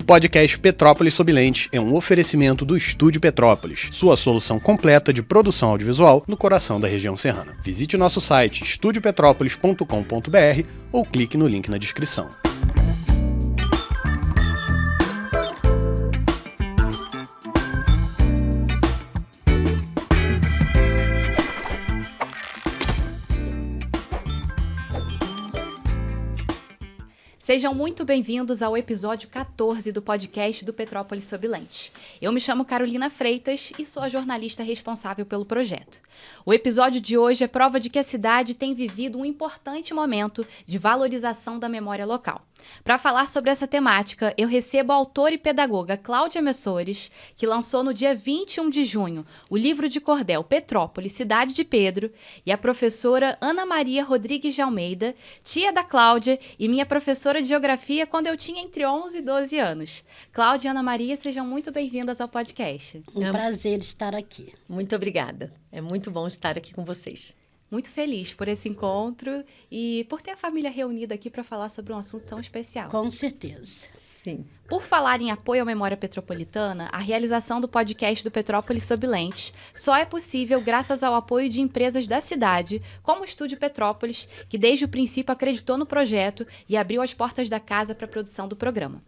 podcast Petrópolis Sob Lente é um oferecimento do Estúdio Petrópolis, sua solução completa de produção audiovisual no coração da região serrana. Visite o nosso site estudiopetropolis.com.br ou clique no link na descrição. Sejam muito bem-vindos ao episódio 14 do podcast do Petrópolis Sob Lente. Eu me chamo Carolina Freitas e sou a jornalista responsável pelo projeto. O episódio de hoje é prova de que a cidade tem vivido um importante momento de valorização da memória local. Para falar sobre essa temática, eu recebo a autora e pedagoga Cláudia Messores, que lançou no dia 21 de junho o livro de cordel Petrópolis, Cidade de Pedro, e a professora Ana Maria Rodrigues de Almeida, tia da Cláudia e minha professora de geografia quando eu tinha entre 11 e 12 anos. Cláudia e Ana Maria, sejam muito bem-vindas ao podcast. Um prazer estar aqui. Muito obrigada. É muito bom estar aqui com vocês. Muito feliz por esse encontro e por ter a família reunida aqui para falar sobre um assunto tão especial. Com certeza. Sim. Por falar em apoio à memória petropolitana, a realização do podcast do Petrópolis Sob Lente só é possível graças ao apoio de empresas da cidade, como o Estúdio Petrópolis, que desde o princípio acreditou no projeto e abriu as portas da casa para a produção do programa.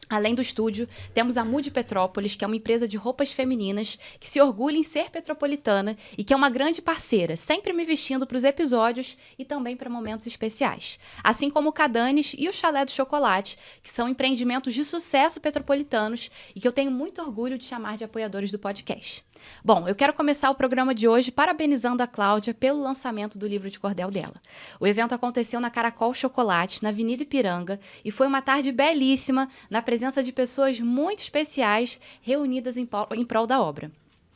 Além do estúdio, temos a Mude Petrópolis, que é uma empresa de roupas femininas que se orgulha em ser petropolitana e que é uma grande parceira, sempre me vestindo para os episódios e também para momentos especiais. Assim como o Cadanes e o Chalé do Chocolate, que são empreendimentos de sucesso petropolitanos e que eu tenho muito orgulho de chamar de apoiadores do podcast. Bom, eu quero começar o programa de hoje parabenizando a Cláudia pelo lançamento do livro de cordel dela. O evento aconteceu na Caracol Chocolate, na Avenida Ipiranga, e foi uma tarde belíssima, na presença de pessoas muito especiais reunidas em prol da obra.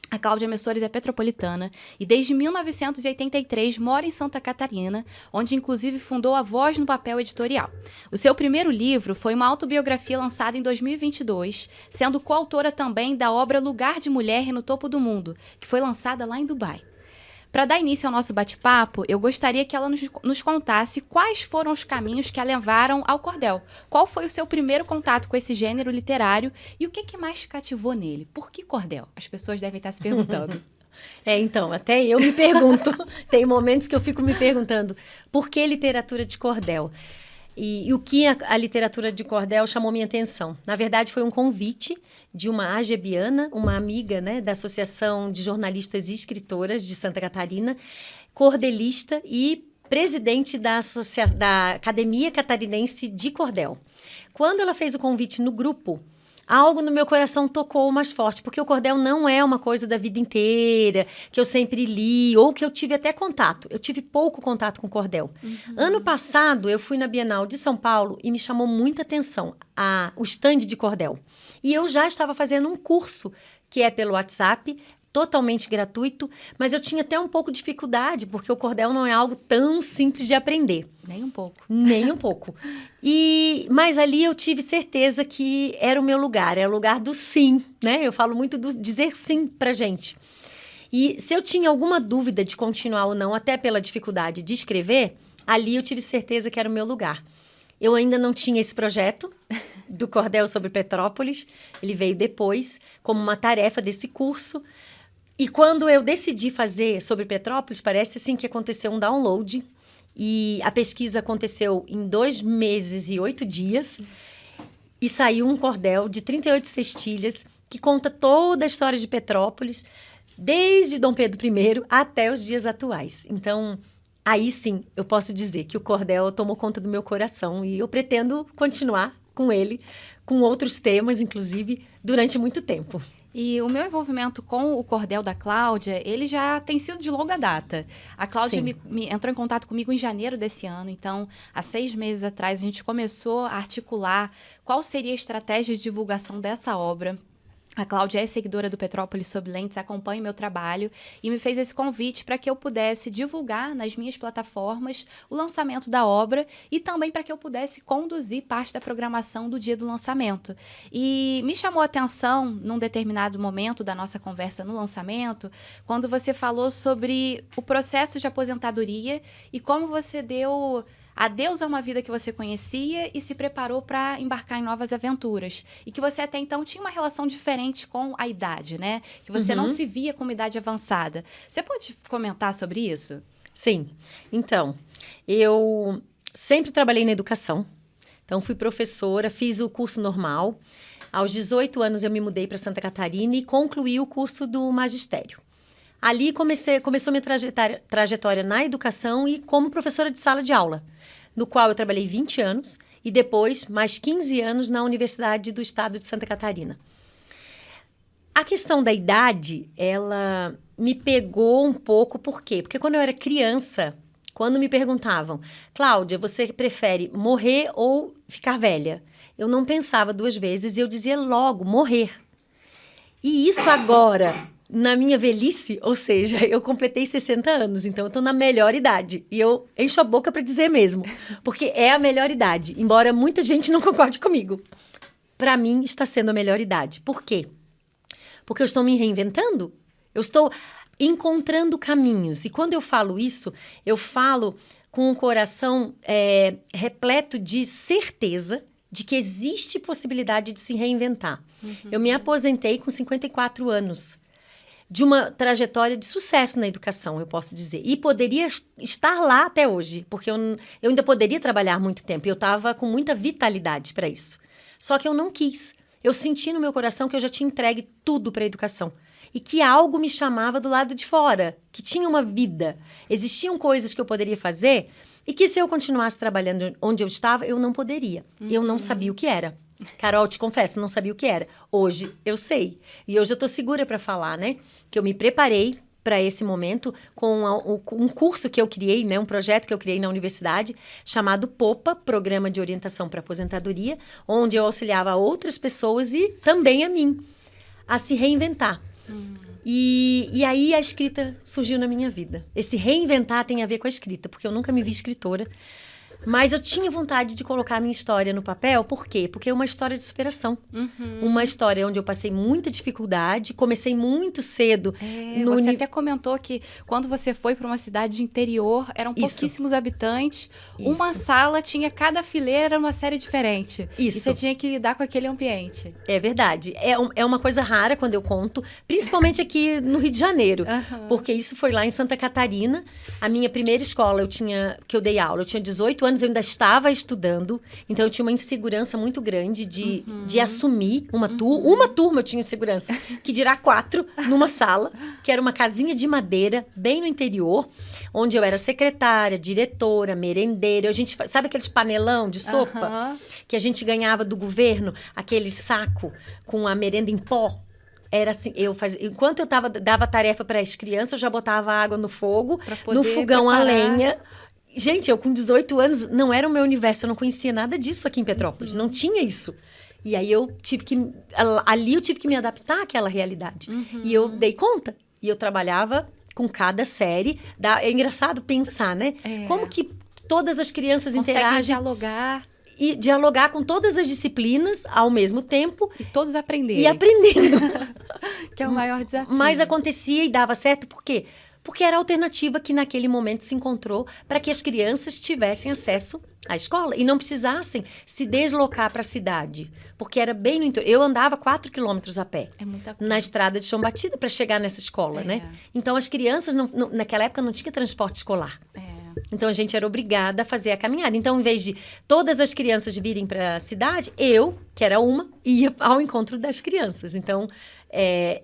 A Cláudia Messores é petropolitana e desde 1983 mora em Santa Catarina, onde inclusive fundou a Voz no Papel editorial. O seu primeiro livro foi uma autobiografia lançada em 2022, sendo coautora também da obra Lugar de Mulher no Topo do Mundo, que foi lançada lá em Dubai. Para dar início ao nosso bate-papo, eu gostaria que ela nos contasse quais foram os caminhos que a levaram ao cordel. Qual foi o seu primeiro contato com esse gênero literário e o que mais te cativou nele? Por que cordel? As pessoas devem estar se perguntando. Então, até eu me pergunto, tem momentos que eu fico me perguntando, por que literatura de cordel? E o que a literatura de cordel chamou minha atenção? Na verdade, foi um convite de uma argebiana, uma amiga, né, da Associação de Jornalistas e Escritoras de Santa Catarina, cordelista e presidente da Academia Catarinense de Cordel. Quando ela fez o convite no grupo, algo no meu coração tocou mais forte, porque o cordel não é uma coisa da vida inteira, que eu sempre li, ou que eu tive até contato. Eu tive pouco contato com cordel. Ano passado, eu fui na Bienal de São Paulo e me chamou muita atenção o stand de cordel. E eu já estava fazendo um curso, que é pelo WhatsApp, totalmente gratuito, mas eu tinha até um pouco de dificuldade, porque o cordel não é algo tão simples de aprender. Nem um pouco. Nem um pouco. Mas ali eu tive certeza que era o meu lugar, era o lugar do sim, né? Eu falo muito do dizer sim pra gente. E se eu tinha alguma dúvida de continuar ou não, até pela dificuldade de escrever, ali eu tive certeza que era o meu lugar. Eu ainda não tinha esse projeto do Cordel sobre Petrópolis, ele veio depois, como uma tarefa desse curso. E quando eu decidi fazer sobre Petrópolis, parece assim que aconteceu um download. E a pesquisa aconteceu em 2 meses e 8 dias. E saiu um cordel de 38 cestilhas que conta toda a história de Petrópolis, desde Dom Pedro I até os dias atuais. Então, aí sim, eu posso dizer que o cordel tomou conta do meu coração. E eu pretendo continuar com ele, com outros temas, inclusive, durante muito tempo. E o meu envolvimento com o cordel da Cláudia, ele já tem sido de longa data. A Cláudia me entrou em contato comigo em janeiro desse ano, então, há 6 meses atrás, a gente começou a articular qual seria a estratégia de divulgação dessa obra. A Cláudia é seguidora do Petrópolis Sob Lentes, acompanha o meu trabalho e me fez esse convite para que eu pudesse divulgar nas minhas plataformas o lançamento da obra e também para que eu pudesse conduzir parte da programação do dia do lançamento. E me chamou a atenção, num determinado momento da nossa conversa no lançamento, quando você falou sobre o processo de aposentadoria e como você deu adeus a uma vida que você conhecia e se preparou para embarcar em novas aventuras. E que você até então tinha uma relação diferente com a idade, né? Que você não se via como idade avançada. Você pode comentar sobre isso? Sim. Então, eu sempre trabalhei na educação. Então, fui professora, fiz o curso normal. Aos 18 anos, eu me mudei para Santa Catarina e concluí o curso do magistério. Ali começou minha trajetória na educação e como professora de sala de aula, no qual eu trabalhei 20 anos e depois mais 15 anos na Universidade do Estado de Santa Catarina. A questão da idade, ela me pegou um pouco, por quê? Porque quando eu era criança, quando me perguntavam, Cláudia, você prefere morrer ou ficar velha? Eu não pensava duas vezes e eu dizia logo, morrer. E isso agora, na minha velhice, ou seja, eu completei 60 anos, então eu estou na melhor idade. E eu encho a boca para dizer mesmo, porque é a melhor idade, embora muita gente não concorde comigo. Para mim, está sendo a melhor idade. Por quê? Porque eu estou me reinventando, eu estou encontrando caminhos. E quando eu falo isso, eu falo com o coração repleto de certeza de que existe possibilidade de se reinventar. Eu me aposentei com 54 anos. De uma trajetória de sucesso na educação, eu posso dizer. E poderia estar lá até hoje, porque eu ainda poderia trabalhar muito tempo. Eu estava com muita vitalidade para isso. Só que eu não quis. Eu senti no meu coração que eu já tinha entregue tudo para a educação. E que algo me chamava do lado de fora, que tinha uma vida. Existiam coisas que eu poderia fazer e que se eu continuasse trabalhando onde eu estava, eu não poderia. Eu não sabia o que era. Carol, te confesso, não sabia o que era. Hoje eu sei. E hoje eu estou segura para falar, né? Que eu me preparei para esse momento com um curso que eu criei, né? Um projeto que eu criei na universidade, chamado POPA, Programa de Orientação para Aposentadoria, onde eu auxiliava outras pessoas e também a mim a se reinventar. E aí a escrita surgiu na minha vida. Esse reinventar tem a ver com a escrita, porque eu nunca me vi escritora. Mas eu tinha vontade de colocar a minha história no papel. Por quê? Porque é uma história de superação. Uma história onde eu passei muita dificuldade, comecei muito cedo. Você até comentou que quando você foi para uma cidade de interior, eram pouquíssimos habitantes. Isso. Uma sala tinha, cada fileira era uma série diferente. Isso. E você tinha que lidar com aquele ambiente. É verdade. É uma coisa rara quando eu conto, principalmente aqui no Rio de Janeiro. Porque isso foi lá em Santa Catarina. A minha primeira escola que eu dei aula, eu tinha 18 anos, eu ainda estava estudando, então eu tinha uma insegurança muito grande de assumir uma turma. Uma turma eu tinha insegurança, que dirá 4 numa sala, que era uma casinha de madeira, bem no interior, onde eu era secretária, diretora, merendeira. A gente, sabe aqueles panelão de sopa que a gente ganhava do governo? Aquele saco com a merenda em pó? Era assim, enquanto eu dava tarefa para as crianças, eu já botava água no fogo, no fogão a lenha. Gente, eu com 18 anos, não era o meu universo, eu não conhecia nada disso aqui em Petrópolis, não tinha isso. E aí ali eu tive que me adaptar àquela realidade. E eu dei conta. E eu trabalhava com cada série. É engraçado pensar, né? Como que todas as crianças interagem. Dialogar. E dialogar com todas as disciplinas ao mesmo tempo. E todos aprenderem. E aprendendo. Que é o maior desafio. Mas acontecia e dava certo, por quê? Porque era a alternativa que naquele momento se encontrou para que as crianças tivessem acesso à escola e não precisassem se deslocar para a cidade. Porque era bem no interior. Eu andava 4 quilômetros a pé. É muita coisa. Na estrada de Chão Batida para chegar nessa escola, né? Então, as crianças, naquela época, não tinha transporte escolar. Então, a gente era obrigada a fazer a caminhada. Então, em vez de todas as crianças virem para a cidade, eu, que era uma, ia ao encontro das crianças. Então,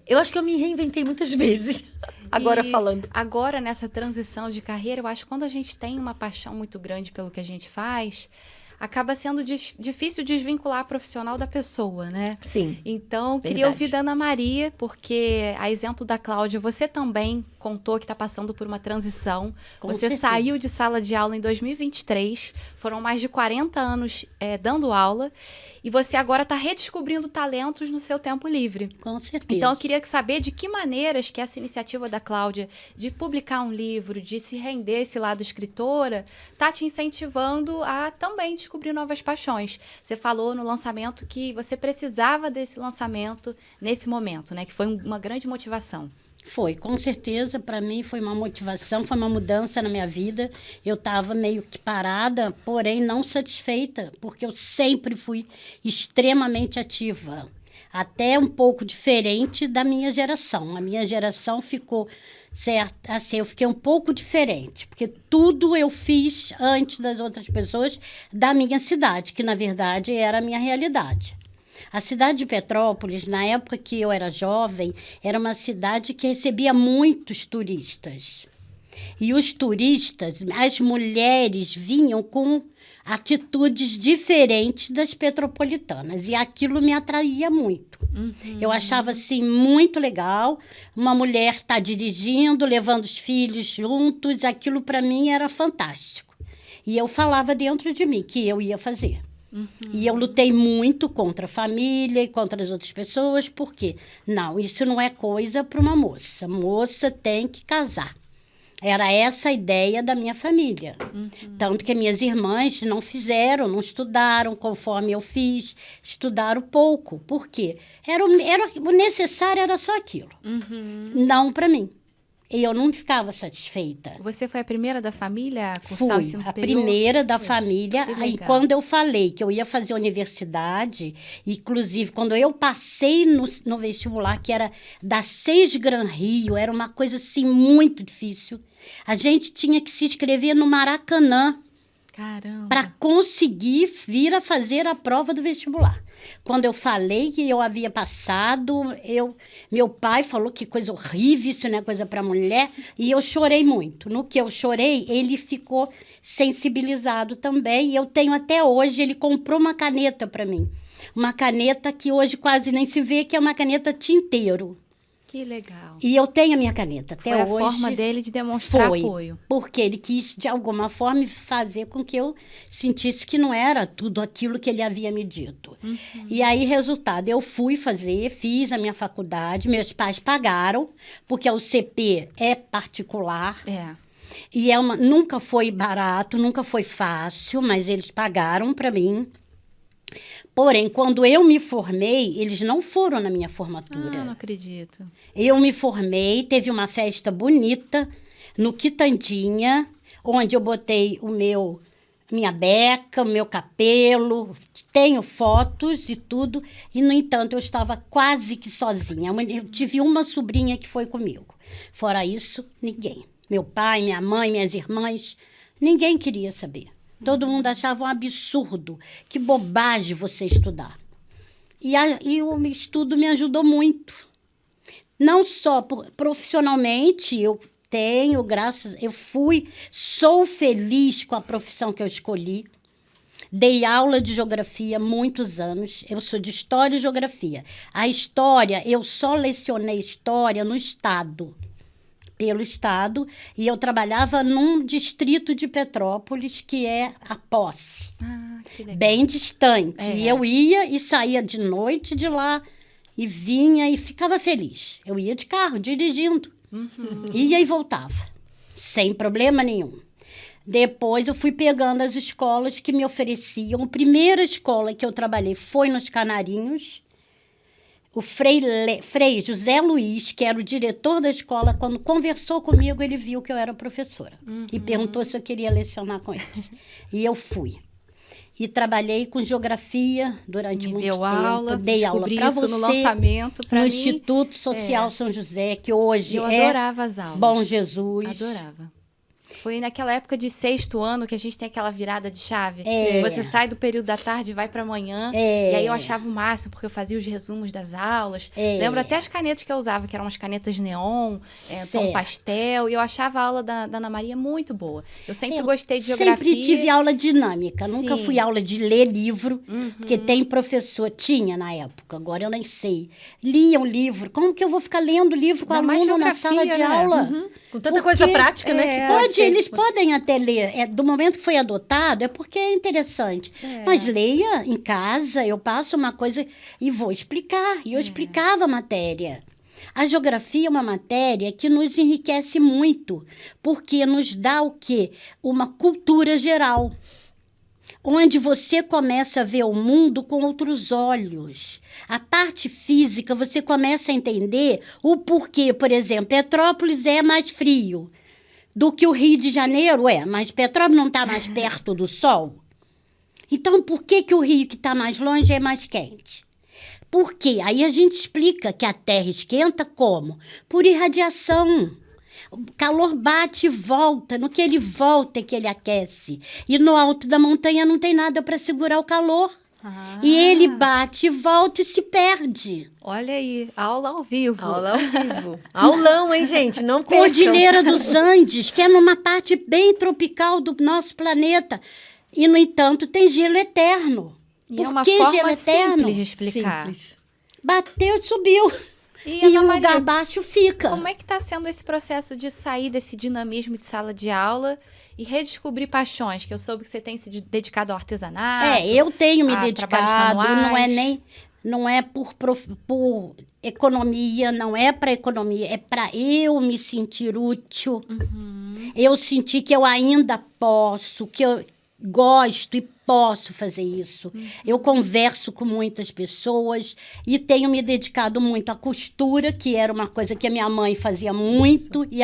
eu acho que eu me reinventei muitas vezes, agora falando. Agora, nessa transição de carreira, eu acho que quando a gente tem uma paixão muito grande pelo que a gente faz, acaba sendo difícil desvincular a profissional da pessoa, né? Sim. Então, queria ouvir da Ana Maria, porque, a exemplo da Cláudia, você também contou que está passando por uma transição. Você saiu de sala de aula em 2023, foram mais de 40 anos dando aula, e você agora está redescobrindo talentos no seu tempo livre. Com certeza. Então, eu queria saber de que maneiras que essa iniciativa da Cláudia de publicar um livro, de se render esse lado escritora, está te incentivando a também descobrir novas paixões. Você falou no lançamento que você precisava desse lançamento nesse momento, né? Que foi uma grande motivação. Foi, com certeza, para mim foi uma motivação, foi uma mudança na minha vida. Eu estava meio que parada, porém não satisfeita, porque eu sempre fui extremamente ativa. Até um pouco diferente da minha geração. A minha geração ficou, certo, assim, eu fiquei um pouco diferente, porque tudo eu fiz antes das outras pessoas da minha cidade, que na verdade era a minha realidade. A cidade de Petrópolis, na época que eu era jovem, era uma cidade que recebia muitos turistas. E os turistas, as mulheres, vinham com atitudes diferentes das petropolitanas. E aquilo me atraía muito. Eu achava, assim, muito legal. Uma mulher estar dirigindo, levando os filhos juntos. Aquilo, para mim, era fantástico. E eu falava dentro de mim que eu ia fazer. E eu lutei muito contra a família e contra as outras pessoas, porque, não, isso não é coisa para uma moça. Moça tem que casar. Era essa a ideia da minha família. Tanto que minhas irmãs não fizeram, não estudaram conforme eu fiz, estudaram pouco. Por quê? O necessário era só aquilo. Não para mim. E eu não ficava satisfeita. Você foi a primeira da família a cursar o Fui ensino a superior? primeira da família. Que Aí, legal. quando eu falei que eu ia fazer universidade, inclusive, quando eu passei no vestibular, que era da Seis Gran Rio, era uma coisa, assim, muito difícil. A gente tinha que se inscrever no Maracanã Caramba. para conseguir vir a fazer a prova do vestibular. Quando eu falei que eu havia passado, meu pai falou que coisa horrível, isso não é coisa para mulher, e eu chorei muito. No que eu chorei, ele ficou sensibilizado também, e eu tenho até hoje, ele comprou uma caneta para mim. Uma caneta que hoje quase nem se vê, que é uma caneta tinteiro. Que legal. E eu tenho a minha caneta até Foi a hoje. forma dele de demonstrar Foi, apoio. porque ele quis, de alguma forma, fazer com que eu sentisse que não era tudo aquilo que ele havia me dito. E aí, resultado, eu fui fazer, fiz a minha faculdade, meus pais pagaram, porque o CP é particular. É. E nunca foi barato, nunca foi fácil, mas eles pagaram para mim. Porém, quando eu me formei, eles não foram na minha formatura. Ah, não acredito. Eu me formei, teve uma festa bonita no Quitandinha, onde eu botei minha beca, o meu cabelo, tenho fotos e tudo, e, no entanto, eu estava quase que sozinha. Eu tive uma sobrinha que foi comigo. Fora isso, ninguém. Meu pai, minha mãe, minhas irmãs, ninguém queria saber. Todo mundo achava um absurdo, que bobagem você estudar. E o estudo me ajudou muito. Não só profissionalmente, sou feliz com a profissão que eu escolhi. Dei aula de geografia muitos anos. Eu sou de História e Geografia. A História, eu só lecionei História no Estado. Pelo Estado, e eu trabalhava num distrito de Petrópolis, que é a Posse. Ah, que legal. Bem distante. É. E eu ia e saía de noite de lá, e vinha e ficava feliz. Eu ia de carro, dirigindo. Ia e voltava, sem problema nenhum. Depois eu fui pegando as escolas que me ofereciam. A primeira escola que eu trabalhei foi nos Canarinhos. O Frei José Luiz, que era o diretor da escola, quando conversou comigo, ele viu que eu era professora. E perguntou se eu queria lecionar com eles. E eu fui. E trabalhei com geografia durante muito tempo. Dei aula descobri para isso você no lançamento, no para mim. Instituto Social São José, que hoje Eu é adorava as aulas. Bom Jesus. Adorava. Foi naquela época de sexto ano que a gente tem aquela virada de chave. É. Você sai do período da tarde e vai pra manhã. É. E aí eu achava o máximo, porque eu fazia os resumos das aulas. É. Lembro até as canetas que eu usava, que eram umas canetas neon, tom Certo. pastel. E eu achava a aula da Ana Maria muito boa. Eu sempre Eu gostei de geografia. Sempre tive aula dinâmica, nunca Sim. fui aula de ler livro, porque tem professor, tinha na época, agora eu nem sei. Lia um livro, como que eu vou ficar lendo livro com Ainda mais aluno na geografia, sala de né? aula? Com tanta Porque coisa prática, né? Que pode ser. Eles podem até ler. Do momento que foi adotado, é porque é interessante. Mas leia em casa, eu passo uma coisa e vou explicar. E eu explicava a matéria. A geografia é uma matéria que nos enriquece muito, porque nos dá o quê? Uma cultura geral. onde você começa a ver o mundo com outros olhos. A parte física, você começa a entender o porquê. Por exemplo, Petrópolis é mais frio do que o Rio de Janeiro, mas Petrópolis não está mais perto do sol? Então, por que o Rio, que está mais longe, é mais quente? Por quê? Aí a gente explica que a Terra esquenta como? Por irradiação. O calor bate e volta. No que ele volta é que ele aquece. E no alto da montanha não tem nada para segurar o calor. E ele bate e volta e se perde. Olha aí, aula ao vivo. Aula ao vivo. Aulão, hein, gente? Não percam. Cordilheira dos Andes, que é numa parte bem tropical do nosso planeta. E, no entanto, tem gelo eterno. E Por é uma que forma gelo eterno? simples de explicar. Simples. Bateu e subiu. E, E Ana o Maria, lugar baixo fica. como é que está sendo esse processo de sair desse dinamismo de sala de aula e redescobrir paixões? Que eu soube que você tem se dedicado ao artesanato. Eu tenho me a trabalhos dedicado, manuais. não é por economia, não é para economia, é para eu me sentir útil. Eu sentir que eu ainda posso, que eu gosto e posso fazer isso. Eu converso com muitas pessoas e tenho me dedicado muito à costura, que era uma coisa que a minha mãe fazia muito, e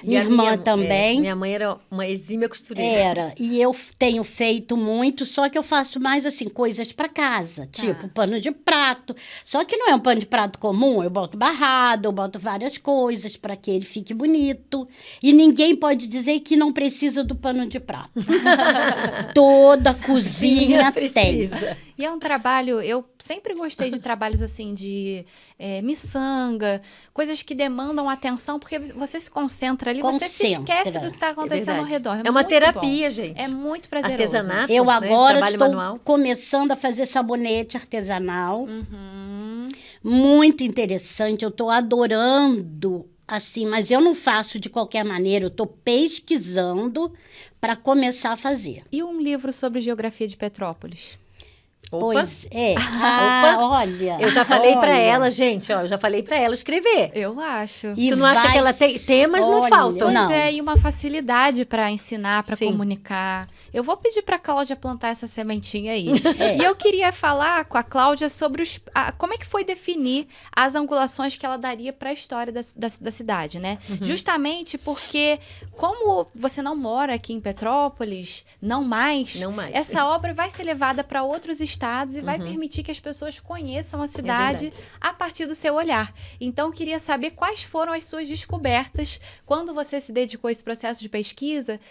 minha irmã também. Minha mãe era uma exímia costureira. Era, e eu tenho feito muito, só que eu faço mais assim, coisas para casa, tipo pano de prato. Só que não é um pano de prato comum, eu boto barrado, eu boto várias coisas para que ele fique bonito. E ninguém pode dizer que não precisa do pano de prato. Toda cozinha tem. Precisa. E é um trabalho, eu sempre gostei de trabalhos assim, de miçanga, coisas que demandam atenção, porque você se concentra ali, você se esquece do que está acontecendo ao redor. É uma muito terapia, bom. gente. É muito prazeroso. Artesanato, Eu agora trabalho estou manual. começando a fazer sabonete artesanal. Muito interessante, eu estou adorando, assim, mas eu não faço de qualquer maneira, eu estou pesquisando para começar a fazer. E um livro sobre geografia de Petrópolis? Opa. Pois é. Opa. Olha. Eu já falei para olha. ela, gente, ó, eu já falei para ela escrever. Eu acho. E Tu não acha que ela tem temas, não olha, faltam? Pois não. é, e uma facilidade para ensinar, para Sim. comunicar. Eu vou pedir para a Cláudia plantar essa sementinha aí. E eu queria falar com a Cláudia sobre como é que foi definir as angulações que ela daria para a história da cidade, né? Justamente porque, como você não mora aqui em Petrópolis, não mais, essa obra vai ser levada para outros estados e vai permitir que as pessoas conheçam a cidade a partir do seu olhar. Então, eu queria saber quais foram as suas descobertas quando você se dedicou a esse processo de pesquisa,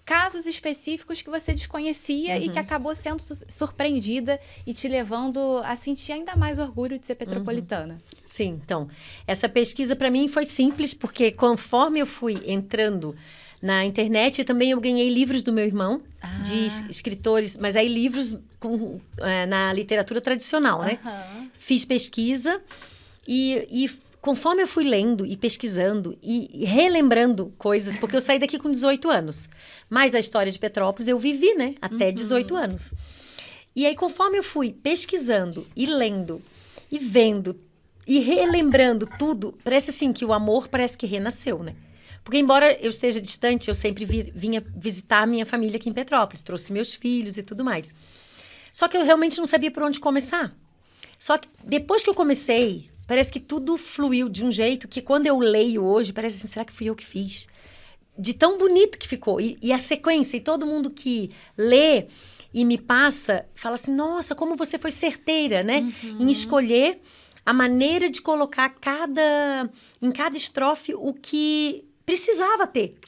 casos específicos que você desconhecia e que acabou sendo surpreendida e te levando a sentir ainda mais orgulho de ser petropolitana. Sim, então, essa pesquisa para mim foi simples, porque conforme eu fui entrando na internet, também eu ganhei livros do meu irmão, de escritores, mas aí livros na literatura tradicional, né? Fiz pesquisa e conforme eu fui lendo e pesquisando e relembrando coisas, porque eu saí daqui com 18 anos, mas a história de Petrópolis eu vivi, né? Até 18 anos. E aí, conforme eu fui pesquisando e lendo e vendo e relembrando tudo, parece assim que o amor parece que renasceu, né? Porque, embora eu esteja distante, eu sempre vinha visitar a minha família aqui em Petrópolis. Trouxe meus filhos e tudo mais. Só que eu realmente não sabia por onde começar. Só que depois que eu comecei, parece que tudo fluiu de um jeito que quando eu leio hoje, parece assim, será que fui eu que fiz? De tão bonito que ficou. E a sequência, e todo mundo que lê e me passa, fala assim, nossa, como você foi certeira, né? Em escolher a maneira de colocar em cada estrofe o que precisava ter.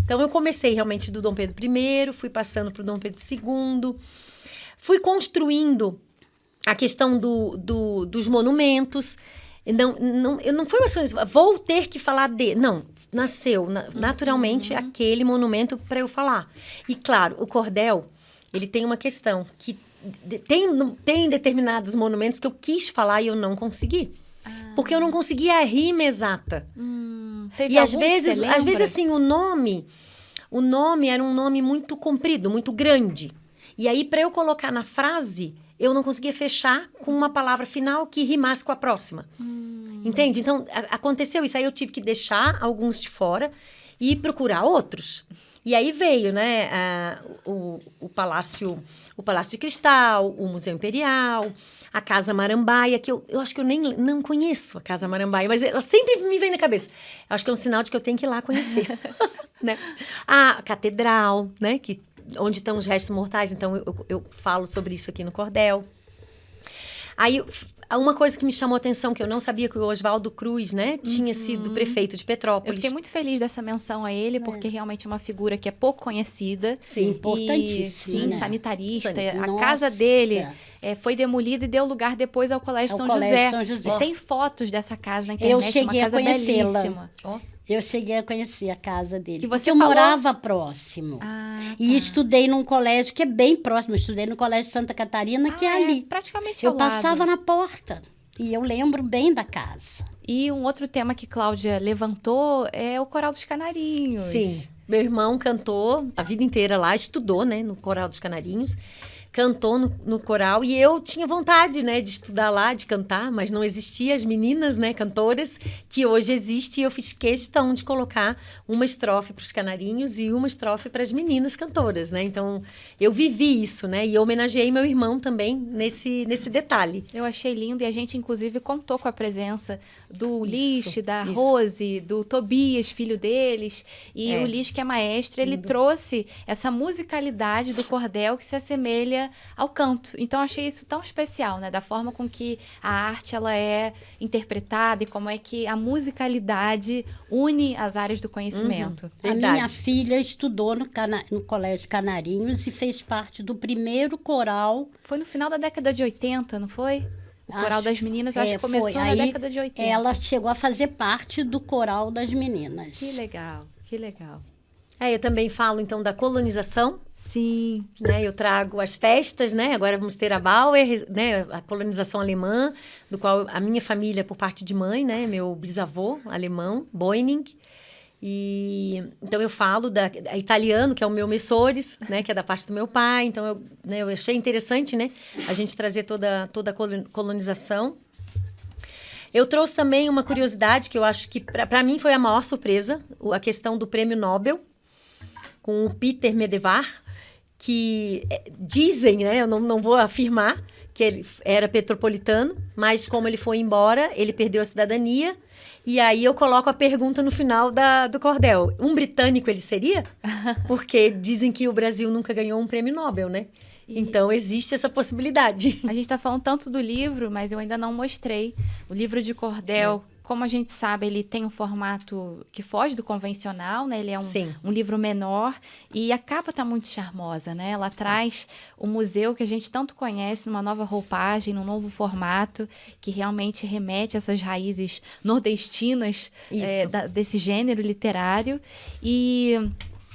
Então, eu comecei realmente do Dom Pedro I, fui passando para o Dom Pedro II, fui construindo a questão dos monumentos. Não foi uma coisa, vou ter que falar de... Não, nasceu naturalmente aquele monumento para eu falar. E, claro, o cordel, ele tem uma questão que tem determinados monumentos que eu quis falar e eu não consegui. Porque eu não conseguia a rima exata. E às vezes assim, o nome era um nome muito comprido, muito grande. E aí, para eu colocar na frase, eu não conseguia fechar com uma palavra final que rimasse com a próxima. Entende? Então, aconteceu isso. Aí eu tive que deixar alguns de fora e procurar outros. E aí veio, né, o Palácio de Cristal, o Museu Imperial, a Casa Marambaia, que eu acho que eu nem não conheço a Casa Marambaia, mas ela sempre me vem na cabeça. Eu acho que é um sinal de que eu tenho que ir lá conhecer. Né? A Catedral, né, onde estão os restos mortais, então eu falo sobre isso aqui no Cordel. Aí, uma coisa que me chamou a atenção, que eu não sabia, que o Oswaldo Cruz, né, tinha sido prefeito de Petrópolis. Eu fiquei muito feliz dessa menção a ele, porque realmente é uma figura que é pouco conhecida. Sim, importantíssima. Sim, né? sanitarista. A casa dele foi demolida e deu lugar depois ao Colégio São José. E tem fotos dessa casa na internet, uma casa belíssima. Eu cheguei a conhecer a casa dele. E você eu morava próximo. E estudei num colégio que é bem próximo. Eu estudei no Colégio Santa Catarina, que é ali. Praticamente eu ao lado. passava na porta. E eu lembro bem da casa. E um outro tema que Cláudia levantou é o Coral dos Canarinhos. Sim. Meu irmão cantou a vida inteira lá, estudou, né, no Coral dos Canarinhos. Cantou no coral e eu tinha vontade, né, de estudar lá, de cantar, mas não existia as meninas, né, cantoras, que hoje existe, e eu fiz questão de colocar uma estrofe para os canarinhos e uma estrofe para as meninas cantoras, né, então eu vivi isso, né, e eu homenageei meu irmão também nesse detalhe. Eu achei lindo, e a gente inclusive contou com a presença do Lixe, da Rose, do Tobias, filho deles, e o Lixe, que é maestro, ele trouxe essa musicalidade do cordel que se assemelha ao canto. Então, eu achei isso tão especial, né? Da forma com que a arte ela é interpretada e como é que a musicalidade une as áreas do conhecimento. A minha filha estudou no Colégio Canarinhos e fez parte do primeiro coral. Foi no final da década de 80, não foi? O Coral das Meninas, eu acho que começou na década de 80. Ela chegou a fazer parte do Coral das Meninas. Que legal, que legal. Eu também falo, então, da colonização. Sim. Né, eu trago as festas, né? Agora vamos ter a Bauer, né? A colonização alemã, do qual a minha família, por parte de mãe, né? Meu bisavô alemão, Boining. E então eu falo da italiano, que é o meu Messores, né? Que é da parte do meu pai. Então eu achei interessante, né? A gente trazer toda a colonização. Eu trouxe também uma curiosidade que eu acho que para mim foi a maior surpresa, a questão do Prêmio Nobel, com o Peter Medawar, que dizem, né, eu não vou afirmar, que ele era petropolitano, mas como ele foi embora, ele perdeu a cidadania, e aí eu coloco a pergunta no final do cordel. Um britânico ele seria? Porque dizem que o Brasil nunca ganhou um prêmio Nobel, né? Então, existe essa possibilidade. A gente está falando tanto do livro, mas eu ainda não mostrei. O livro de cordel, como a gente sabe, ele tem um formato que foge do convencional, né? Ele é um livro menor e a capa está muito charmosa, né? Ela traz o museu que a gente tanto conhece numa nova roupagem, num novo formato, que realmente remete a essas raízes nordestinas desse gênero literário. E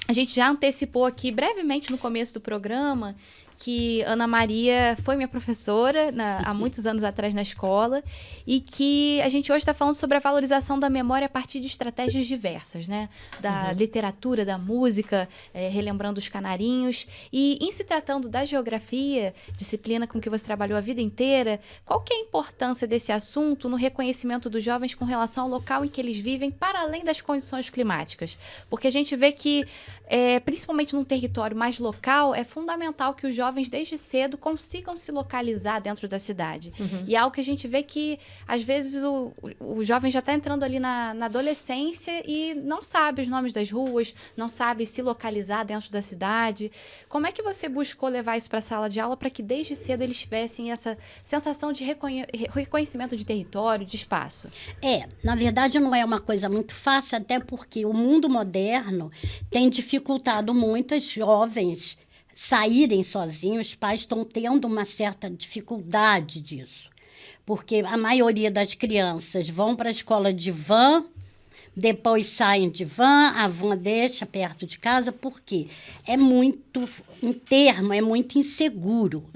a gente já antecipou aqui brevemente no começo do programa que Ana Maria foi minha professora há muitos anos atrás na escola e que a gente hoje está falando sobre a valorização da memória a partir de estratégias diversas, né? Da literatura, da música, relembrando os canarinhos. E em se tratando da geografia, disciplina com que você trabalhou a vida inteira, qual que é a importância desse assunto no reconhecimento dos jovens com relação ao local em que eles vivem, para além das condições climáticas? Porque a gente vê que, principalmente num território mais local, é fundamental que os jovens desde cedo consigam se localizar dentro da cidade. E é algo que a gente vê que, às vezes, o jovem já está entrando ali na adolescência e não sabe os nomes das ruas, não sabe se localizar dentro da cidade. Como é que você buscou levar isso para a sala de aula para que desde cedo eles tivessem essa sensação de reconhecimento de território, de espaço? Na verdade, não é uma coisa muito fácil, até porque o mundo moderno tem dificultado muito os jovens saírem sozinhos. Os pais estão tendo uma certa dificuldade disso, porque a maioria das crianças vão para a escola de van, depois saem de van, a van deixa perto de casa, porque é muito inseguro.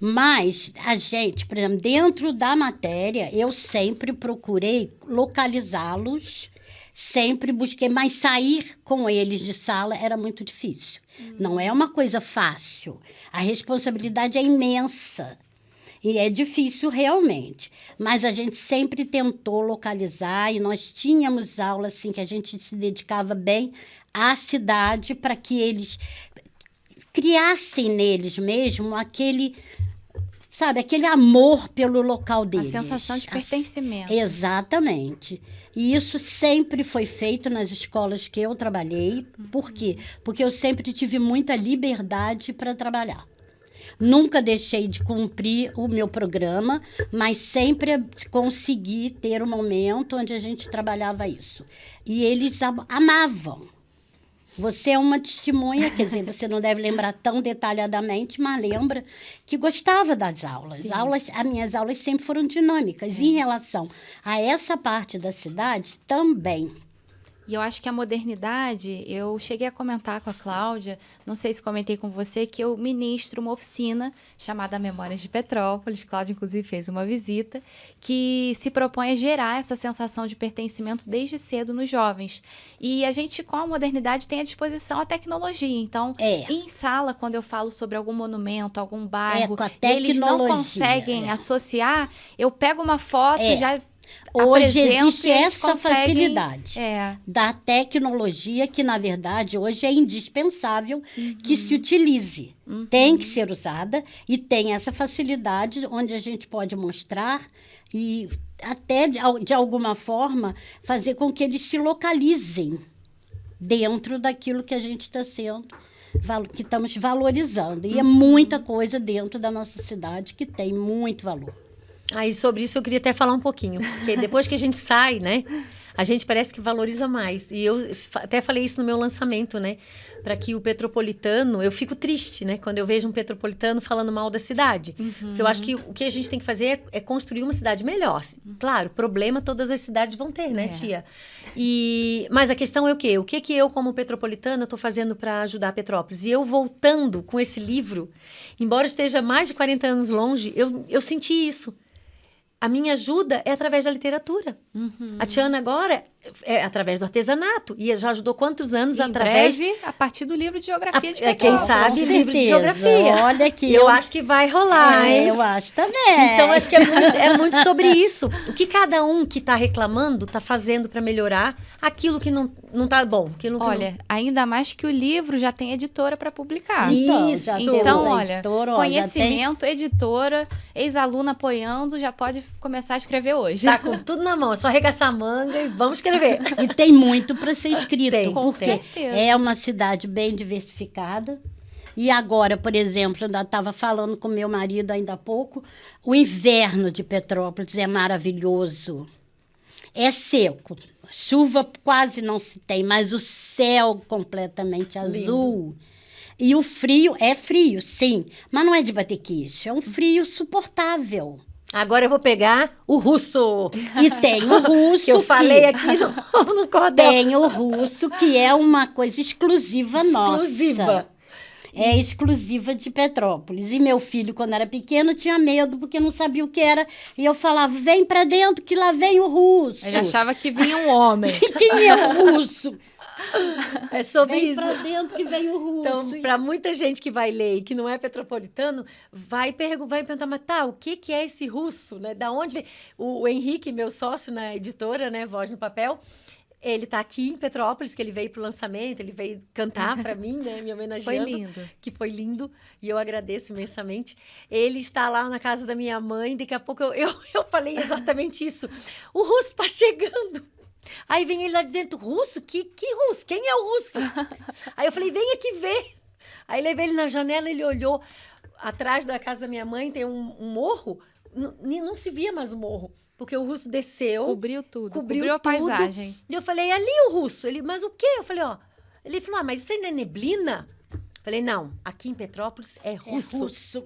Mas a gente, por exemplo, dentro da matéria, eu sempre procurei localizá-los, sempre busquei, mas sair com eles de sala era muito difícil. Não é uma coisa fácil. A responsabilidade é imensa. E é difícil realmente. Mas a gente sempre tentou localizar e nós tínhamos aulas assim, que a gente se dedicava bem à cidade para que eles criassem neles mesmo aquele, sabe, aquele amor pelo local deles. A sensação de pertencimento. Exatamente. E isso sempre foi feito nas escolas que eu trabalhei. Por quê? Porque eu sempre tive muita liberdade para trabalhar. Nunca deixei de cumprir o meu programa, mas sempre consegui ter um momento onde a gente trabalhava isso. E eles amavam. Você é uma testemunha, quer dizer, você não deve lembrar tão detalhadamente, mas lembra que gostava das aulas. As minhas aulas sempre foram dinâmicas. Em relação a essa parte da cidade, também. E eu acho que a modernidade, eu cheguei a comentar com a Cláudia, não sei se comentei com você, que eu ministro uma oficina chamada Memórias de Petrópolis. Cláudia, inclusive, fez uma visita, que se propõe a gerar essa sensação de pertencimento desde cedo nos jovens. E a gente, com a modernidade, tem à disposição a tecnologia. Então, em sala, quando eu falo sobre algum monumento, algum bairro, eles não conseguem associar, eu pego uma foto e já... Hoje existe essa facilidade da tecnologia que, na verdade, hoje é indispensável que se utilize. Tem que ser usada e tem essa facilidade onde a gente pode mostrar e até, de alguma forma, fazer com que eles se localizem dentro daquilo que a gente está que estamos valorizando. E é muita coisa dentro da nossa cidade que tem muito valor. Aí, sobre isso, eu queria até falar um pouquinho. Porque depois que a gente sai, né? A gente parece que valoriza mais. E eu até falei isso no meu lançamento, né? Para que o petropolitano... Eu fico triste, né? Quando eu vejo um petropolitano falando mal da cidade. Porque eu acho que o que a gente tem que fazer é construir uma cidade melhor. Claro, problema todas as cidades vão ter, né, tia? Mas a questão é o quê? O que eu, como petropolitana, estou fazendo para ajudar a Petrópolis? E eu voltando com esse livro, embora esteja mais de 40 anos longe, eu senti isso. A minha ajuda é através da literatura. A Tiana agora é através do artesanato. E já ajudou quantos anos através... Em breve, a partir do livro de geografia de Petrópolis. Quem sabe, livro de geografia. Olha que eu acho que vai rolar, hein? Eu acho também. Então, acho que é muito sobre isso. O que cada um que está reclamando está fazendo para melhorar aquilo que não está bom. Olha, ainda mais que o livro já tem editora para publicar. Isso. Então, olha, conhecimento, editora, ex-aluna apoiando, já pode começar a escrever hoje. Tá com tudo na mão, é só arregaçar a manga e vamos escrever. E tem muito para ser escrito. Com certeza. É uma cidade bem diversificada. E agora, por exemplo, eu ainda estava falando com meu marido ainda há pouco, o inverno de Petrópolis é maravilhoso. É seco. Chuva quase não se tem, mas o céu completamente azul. E o frio, é frio, sim, mas não é de bater queixo, é um frio suportável. Agora eu vou pegar o russo. E tem o russo. Que eu falei aqui no cordel. Tem o russo, que é uma coisa exclusiva nossa. É exclusiva de Petrópolis. E meu filho, quando era pequeno, tinha medo, porque não sabia o que era. E eu falava, vem pra dentro, que lá vem o russo. Ele achava que vinha um homem. Quem é o russo? É sobre vem isso. Pra dentro que vem o russo. Então, para muita gente que vai ler e que não é petropolitano, vai perguntar, mas tá, o que é esse russo? Né? Da onde vem? O Henrique, meu sócio na editora, né, Voz no Papel, ele está aqui em Petrópolis, que ele veio para o lançamento, ele veio cantar para mim, né, me homenageando. Foi lindo. Que foi lindo, e eu agradeço imensamente. Ele está lá na casa da minha mãe, daqui a pouco eu falei exatamente isso. O russo está chegando. Aí vem ele lá de dentro, russo? Que russo? Quem é o russo? Aí eu falei, vem aqui ver. Aí levei ele na janela, ele olhou. Atrás da casa da minha mãe tem um morro, não se via mais o morro, porque o russo desceu. Cobriu tudo, cobriu a paisagem. E eu falei, ali o russo. Ele, mas o quê? Eu falei, ó. Ele falou, mas isso aí não é neblina? Falei, não, aqui em Petrópolis é russo. É russo.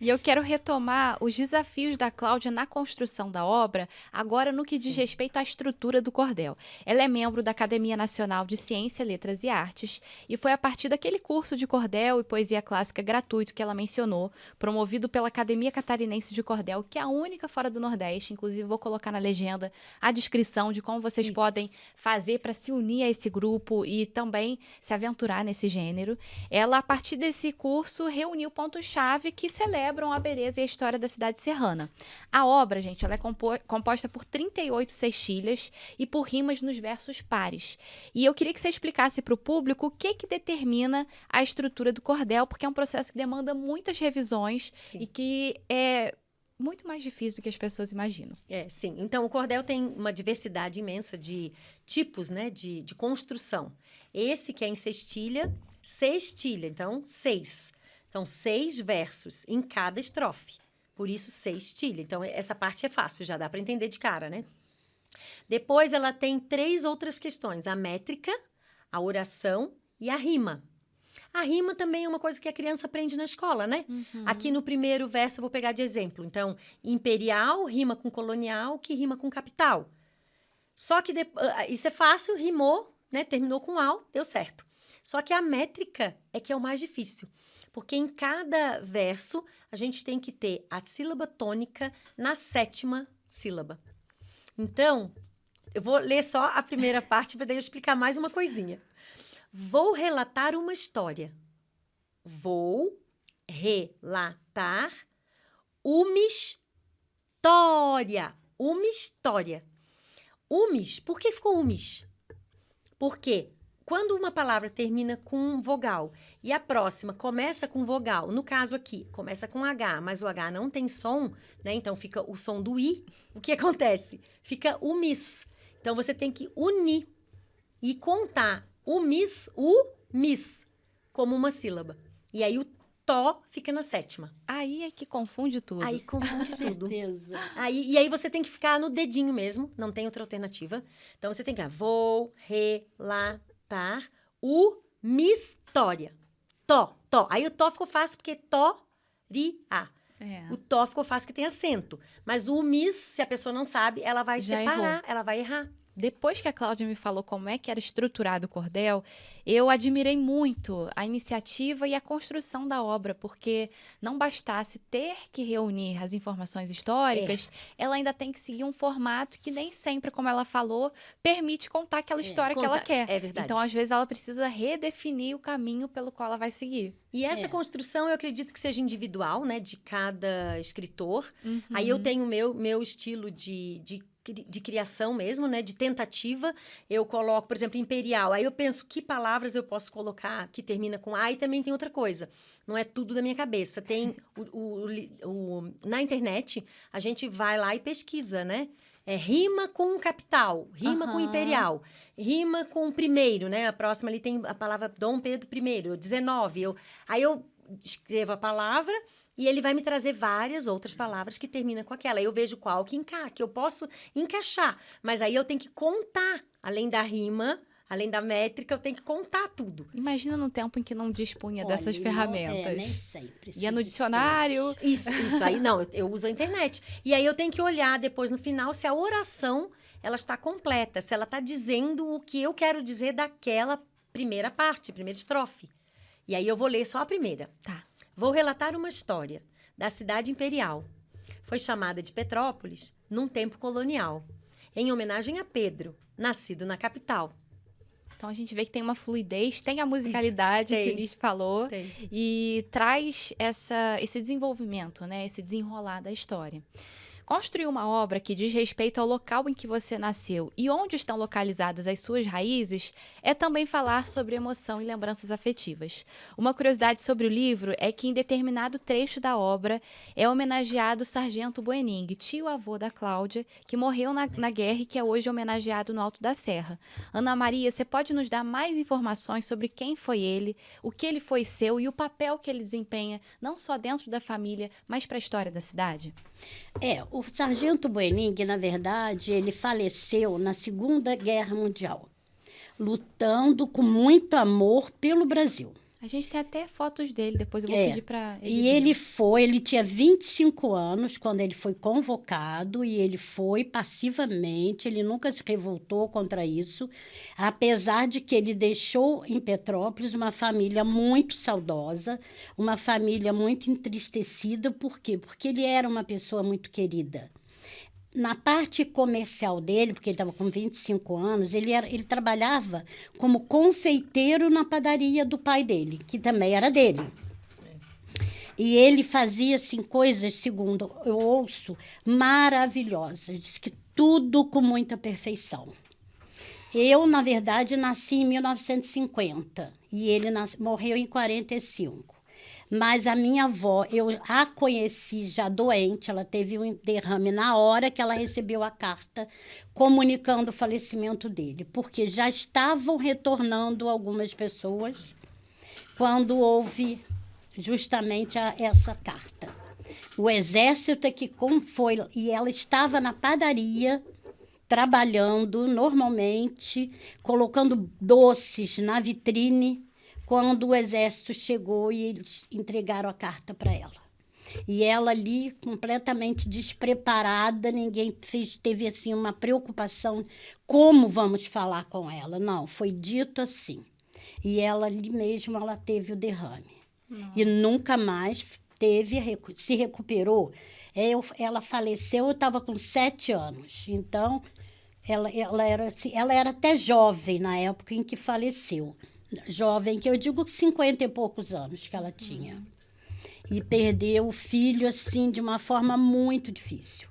E eu quero retomar os desafios da Cláudia na construção da obra, agora no que diz respeito à estrutura do cordel. Ela é membro da Academia Nacional de Ciência, Letras e Artes, e foi a partir daquele curso de cordel e poesia clássica gratuito que ela mencionou, promovido pela Academia Catarinense de Cordel, que é a única fora do Nordeste. Inclusive, vou colocar na legenda a descrição de como vocês podem fazer para se unir a esse grupo e também se aventurar nesse gênero. ela, a partir desse curso, reuniu pontos-chave que celebram a beleza e a história da cidade serrana. A obra, gente, ela é composta por 38 sextilhas e por rimas nos versos pares. E eu queria que você explicasse para o público o que determina a estrutura do cordel, porque é um processo que demanda muitas revisões e que é muito mais difícil do que as pessoas imaginam. Sim. Então, o cordel tem uma diversidade imensa de tipos, né, de construção. Esse que é em sextilha. Então, 6. São 6 versos em cada estrofe. Por isso, sextilha. Então, essa parte é fácil, já dá para entender de cara, né? Depois, ela tem 3 outras questões. A métrica, a oração e a rima. A rima também é uma coisa que a criança aprende na escola, né? Aqui no primeiro verso eu vou pegar de exemplo. Então, imperial rima com colonial, que rima com capital. Só que isso é fácil, rimou, né? Terminou com al, deu certo. Só que a métrica é que é o mais difícil. Porque em cada verso a gente tem que ter a sílaba tônica na 7ª sílaba. Então, eu vou ler só a primeira parte para daí eu explicar mais uma coisinha. Vou relatar uma história. Vou relatar uma história. Uma história. Umis, por que ficou umis? Porque quando uma palavra termina com vogal e a próxima começa com vogal, no caso aqui, começa com H, mas o H não tem som, né? Então fica o som do I. O que acontece? Fica umis. Então você tem que unir e contar o mis, como uma sílaba. E aí o tó fica na 7ª. Aí é que confunde tudo. Aí confunde tudo. Certeza. E aí você tem que ficar no dedinho mesmo, não tem outra alternativa. Então você tem que vou relatar uma história. Tó. Aí o tó ficou fácil porque tó-ri-a. O tó ficou fácil porque tem acento. Mas o mis, se a pessoa não sabe, ela vai separar, ela vai errar. Depois que a Cláudia me falou como é que era estruturado o cordel, eu admirei muito a iniciativa e a construção da obra, porque não bastasse ter que reunir as informações históricas, ela ainda tem que seguir um formato que nem sempre, como ela falou, permite contar aquela história que ela quer. É verdade. Então, às vezes, ela precisa redefinir o caminho pelo qual ela vai seguir. E essa construção, eu acredito que seja individual, né, de cada escritor. Aí eu tenho o meu estilo de criação mesmo, né? De tentativa. Eu coloco, por exemplo, imperial. Aí eu penso que palavras eu posso colocar que termina com A. E também tem outra coisa. Não é tudo da minha cabeça. Tem na internet, a gente vai lá e pesquisa, né? Rima com capital, rima com imperial, rima com primeiro, né? A próxima ali tem a palavra Dom Pedro I, 19. Aí eu escrevo a palavra e ele vai me trazer várias outras palavras que terminam com aquela. Aí eu vejo qual que eu posso encaixar. Mas aí eu tenho que contar, além da rima, além da métrica, eu tenho que contar tudo. Imagina no tempo em que não dispunha dessas ferramentas. Nem sempre. Ia no dicionário. Isso aí, não, eu uso a internet. E aí eu tenho que olhar depois no final se a oração, ela está completa, se ela está dizendo o que eu quero dizer daquela primeira parte, primeira estrofe. E aí eu vou ler só a primeira. Tá. Vou relatar uma história da cidade imperial. Foi chamada de Petrópolis num tempo colonial, em homenagem a Pedro, nascido na capital. Então a gente vê que tem uma fluidez, tem a musicalidade que o Liz falou e traz esse desenvolvimento, né? Esse desenrolar da história. Construir uma obra que diz respeito ao local em que você nasceu e onde estão localizadas as suas raízes é também falar sobre emoção e lembranças afetivas. Uma curiosidade sobre o livro é que em determinado trecho da obra é homenageado o Sargento Buening, tio-avô da Cláudia, que morreu na guerra e que é hoje homenageado no Alto da Serra. Ana Maria, você pode nos dar mais informações sobre quem foi ele, o que ele foi seu e o papel que ele desempenha, não só dentro da família, mas para a história da cidade? O Sargento Buening, na verdade, ele faleceu na Segunda Guerra Mundial, lutando com muito amor pelo Brasil. A gente tem até fotos dele, depois eu vou pedir para E ele tinha 25 anos quando ele foi convocado e ele foi passivamente, ele nunca se revoltou contra isso, apesar de que ele deixou em Petrópolis uma família muito saudosa, uma família muito entristecida. Por quê? Porque ele era uma pessoa muito querida. na parte comercial dele, porque ele estava com 25 anos, ele trabalhava como confeiteiro na padaria do pai dele, que também era dele. E ele fazia, assim, coisas, segundo eu ouço, maravilhosas. Diz que tudo com muita perfeição. Eu, na verdade, nasci em 1950 e ele morreu em 45. Mas a minha avó, eu a conheci já doente, ela teve um derrame na hora que ela recebeu a carta comunicando o falecimento dele, porque já estavam retornando algumas pessoas quando houve justamente essa carta. O exército é que foi, e ela estava na padaria, trabalhando normalmente, colocando doces na vitrine, quando o exército chegou e eles entregaram a carta para ela. E ela ali, completamente despreparada, ninguém teve assim, uma preocupação, como vamos falar com ela? Não, foi dito assim. E ela ali mesmo, ela teve o derrame. Nossa. E nunca mais se recuperou. Ela faleceu, eu estava com 7 anos. Então, ela era até jovem na época em que faleceu. Jovem, que eu digo 50 e poucos anos que ela tinha. E perdeu o filho, assim, de uma forma muito difícil.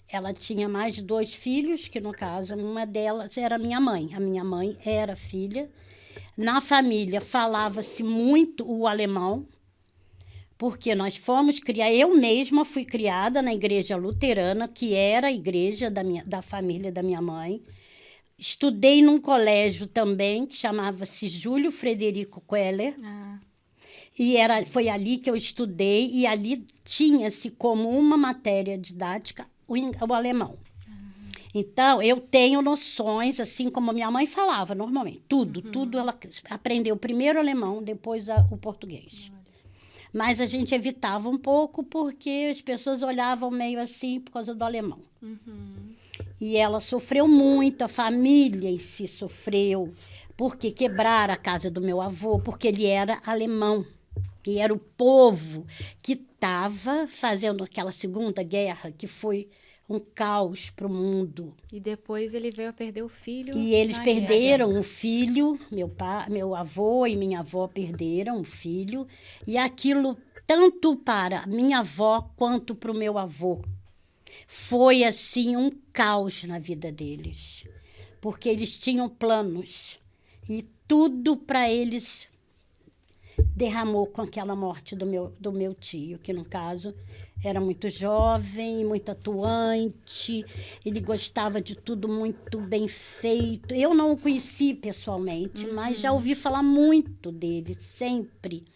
Ela tinha mais 2 filhos, que no caso, uma delas era minha mãe. A minha mãe era filha. Na família falava-se muito o alemão, porque nós fomos criar. Eu mesma fui criada na igreja luterana, que era a igreja da família da minha mãe. Estudei num colégio também, que chamava-se Júlio Frederico Queller. E foi ali que eu estudei, e ali tinha-se como uma matéria didática o alemão. Então, eu tenho noções, assim como minha mãe falava normalmente. Tudo ela aprendeu primeiro o alemão, depois o português. Mas a gente evitava um pouco porque as pessoas olhavam meio assim por causa do alemão. E ela sofreu muito, a família em si sofreu, porque quebraram a casa do meu avô, porque ele era alemão. E era o povo que estava fazendo aquela Segunda Guerra, que foi um caos para o mundo. E depois ele veio a perder o filho. E eles perderam o filho, meu avô e minha avó perderam o filho. E aquilo, tanto para minha avó quanto para o meu avô, foi assim um caos na vida deles. Porque eles tinham planos. E tudo para eles derramou com aquela morte do meu tio, que no caso era muito jovem, muito atuante, ele gostava de tudo muito bem feito. Eu não o conheci pessoalmente, mas já ouvi falar muito dele, sempre.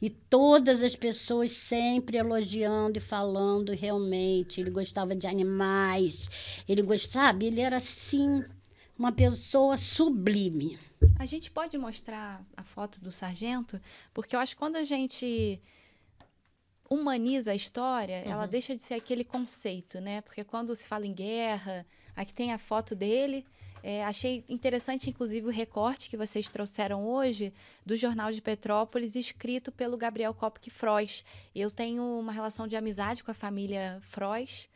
E todas as pessoas sempre elogiando e falando realmente. Ele gostava de animais, ele era assim, uma pessoa sublime. A gente pode mostrar a foto do sargento? Porque eu acho que quando a gente humaniza a história, ela deixa de ser aquele conceito, né? Porque quando se fala em guerra, aqui tem a foto dele. Achei interessante, inclusive, o recorte que vocês trouxeram hoje do Jornal de Petrópolis, escrito pelo Gabriel Kopke Frois. Eu tenho uma relação de amizade com a família Frois.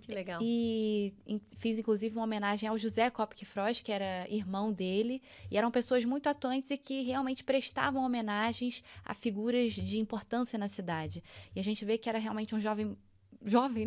Que legal. E fiz, inclusive, uma homenagem ao José Kopke Frois, que era irmão dele. E eram pessoas muito atuantes e que realmente prestavam homenagens a figuras de importância na cidade. E a gente vê que era realmente um jovem,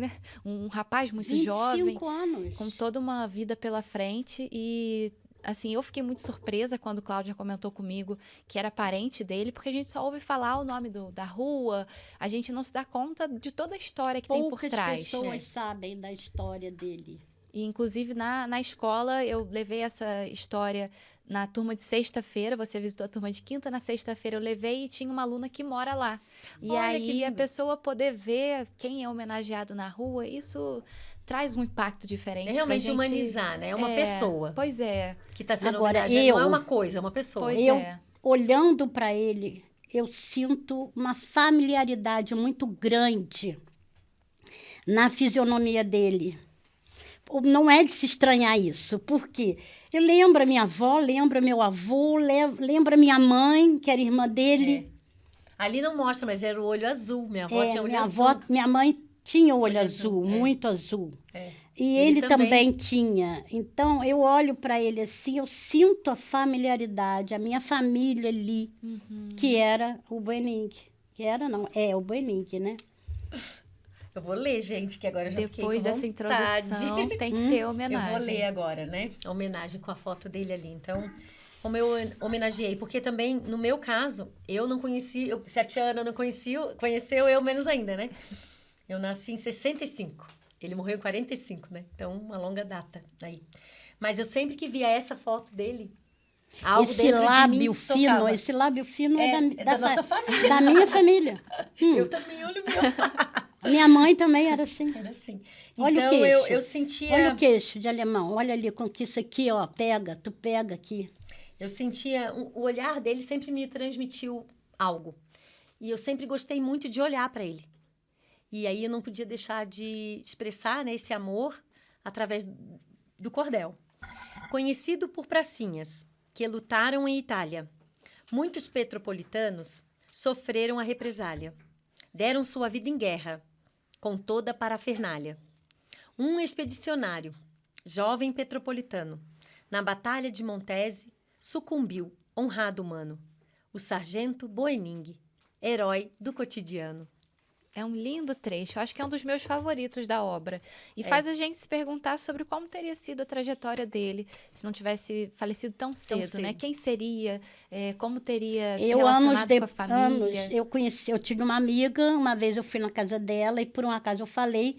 né? Um rapaz muito 25 jovem. anos. Com toda uma vida pela frente. E, assim, eu fiquei muito surpresa quando Cláudia comentou comigo que era parente dele, porque a gente só ouve falar o nome da rua, a gente não se dá conta de toda a história que tem por trás. Poucas pessoas sabem da história dele. E, inclusive, na escola, eu levei essa história na turma de sexta-feira. Você visitou a turma de quinta, na sexta-feira eu levei e tinha uma aluna que mora lá. E Olha, aí a pessoa poder ver quem é homenageado na rua, isso traz um impacto diferente. É realmente pra gente humanizar, né? É uma pessoa. Pois é. Que está sendo Agora, homenageada. Não é uma coisa, é uma pessoa. Pois Eu, é. olhando para ele, eu sinto uma familiaridade muito grande na fisionomia dele. Não é de se estranhar isso, porque ele lembra minha avó, lembra meu avô, lembra minha mãe, que era irmã dele. Ali não mostra, mas era o olho azul. Minha avó tinha olho azul. Minha mãe tinha o olho azul, muito azul. E ele também tinha. Então, eu olho para ele assim, eu sinto a familiaridade, a minha família ali, que era o Boening. Que era, não, é o Boening, né? Eu vou ler, gente, que agora eu já fiquei com Depois dessa vontade. introdução, tem que ter homenagem. Eu vou ler agora, né? A homenagem com a foto dele ali. Então, como eu homenageei, porque também, no meu caso, eu não conheci, se a tia Ana não conheceu, eu menos ainda, né? Eu nasci em 65. Ele morreu em 45, né? Então, uma longa data aí. Mas eu sempre que via essa foto dele, algo Esse dentro lábio de mim fino, tocava. esse lábio fino é da nossa família. Da minha família. Eu também olho o meu. Minha mãe também era assim. Era assim. Olha Então, o queixo. eu sentia... Olha o queixo de alemão. Olha ali, com que isso aqui, ó, tu pega aqui. Eu sentia... O olhar dele sempre me transmitiu algo. E eu sempre gostei muito de olhar para ele. E aí eu não podia deixar de expressar, né, esse amor através do cordel. Conhecido por pracinhas que lutaram em Itália, muitos petropolitanos sofreram a represália. Deram sua vida em guerra, com toda a parafernália. Um expedicionário, jovem petropolitano, na Batalha de Montese, sucumbiu, honrado humano. O sargento Boening, herói do cotidiano. É um lindo trecho. Acho que é um dos meus favoritos da obra. E faz a gente se perguntar sobre como teria sido a trajetória dele se não tivesse falecido tão cedo, né? Quem seria, como teria se relacionado com a família. Eu tive uma amiga, uma vez eu fui na casa dela e por um acaso eu falei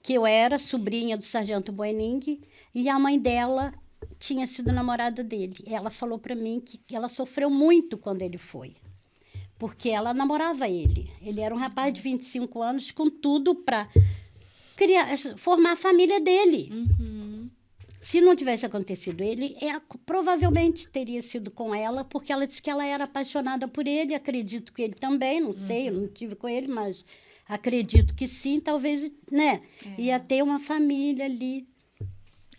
que eu era sobrinha do sargento Boening e a mãe dela tinha sido namorada dele. Ela falou para mim que ela sofreu muito quando ele foi. Porque ela namorava ele. Ele era um rapaz de 25 anos com tudo para formar a família dele. Se não tivesse acontecido ele, provavelmente teria sido com ela, porque ela disse que ela era apaixonada por ele. Acredito que ele também, não sei, eu não tive com ele, mas acredito que sim, talvez, né? Ia ter uma família ali.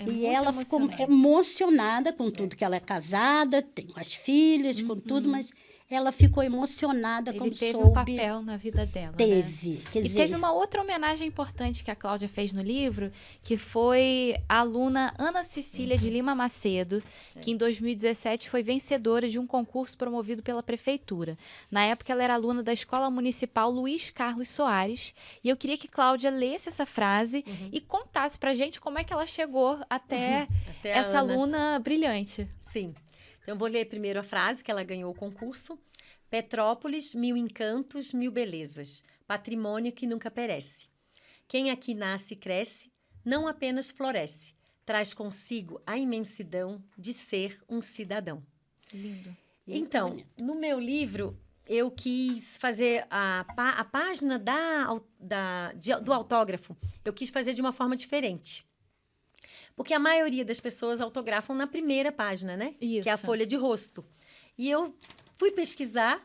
E ela ficou emocionada com tudo, que ela é casada, tem as filhas, com tudo, mas ela ficou emocionada quando soube. Ele teve um papel na vida dela, Teve. né? Quer e dizer, teve uma outra homenagem importante que a Cláudia fez no livro, que foi a aluna Ana Cecília de Lima Macedo, que em 2017 foi vencedora de um concurso promovido pela prefeitura. Na época, ela era aluna da Escola Municipal Luiz Carlos Soares, e eu queria que Cláudia lesse essa frase e contasse pra gente como é que ela chegou até essa aluna brilhante. Sim. Então, eu vou ler primeiro a frase que ela ganhou o concurso. Petrópolis, 1000 encantos, 1000 belezas. Patrimônio que nunca perece. Quem aqui nasce e cresce, não apenas floresce. Traz consigo a imensidão de ser um cidadão. Lindo. Então, no meu livro, eu quis fazer a página do autógrafo, eu quis fazer de uma forma diferente. Porque a maioria das pessoas autografam na primeira página, né? Isso. Que é a folha de rosto. E eu fui pesquisar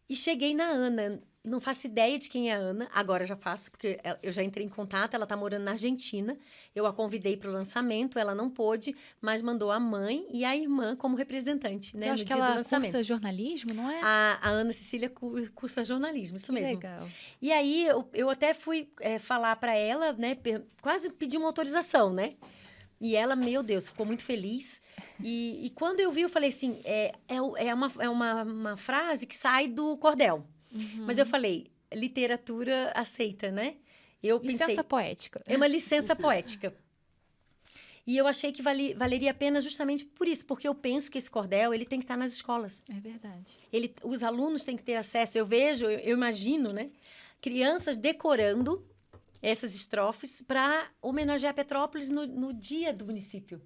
e cheguei na Ana. Não faço ideia de quem é a Ana, agora já faço, porque eu já entrei em contato, ela está morando na Argentina. Eu a convidei para o lançamento, ela não pôde, mas mandou a mãe e a irmã como representante, né? Eu acho no que dia do ela lançamento. cursa jornalismo, não é? A Ana Cecília cursa jornalismo, isso mesmo. Legal. E aí, eu até fui falar para ela, né? Quase pedi uma autorização, né? E ela, meu Deus, ficou muito feliz. E quando eu vi, eu falei assim, é uma frase que sai do cordel. Mas eu falei, literatura aceita, né? Eu Licença pensei, poética. é uma licença poética. E eu achei que valeria a pena justamente por isso, porque eu penso que esse cordel ele tem que estar nas escolas. É verdade. Os alunos têm que ter acesso. Eu imagino, né? Crianças decorando essas estrofes para homenagear Petrópolis no dia do município,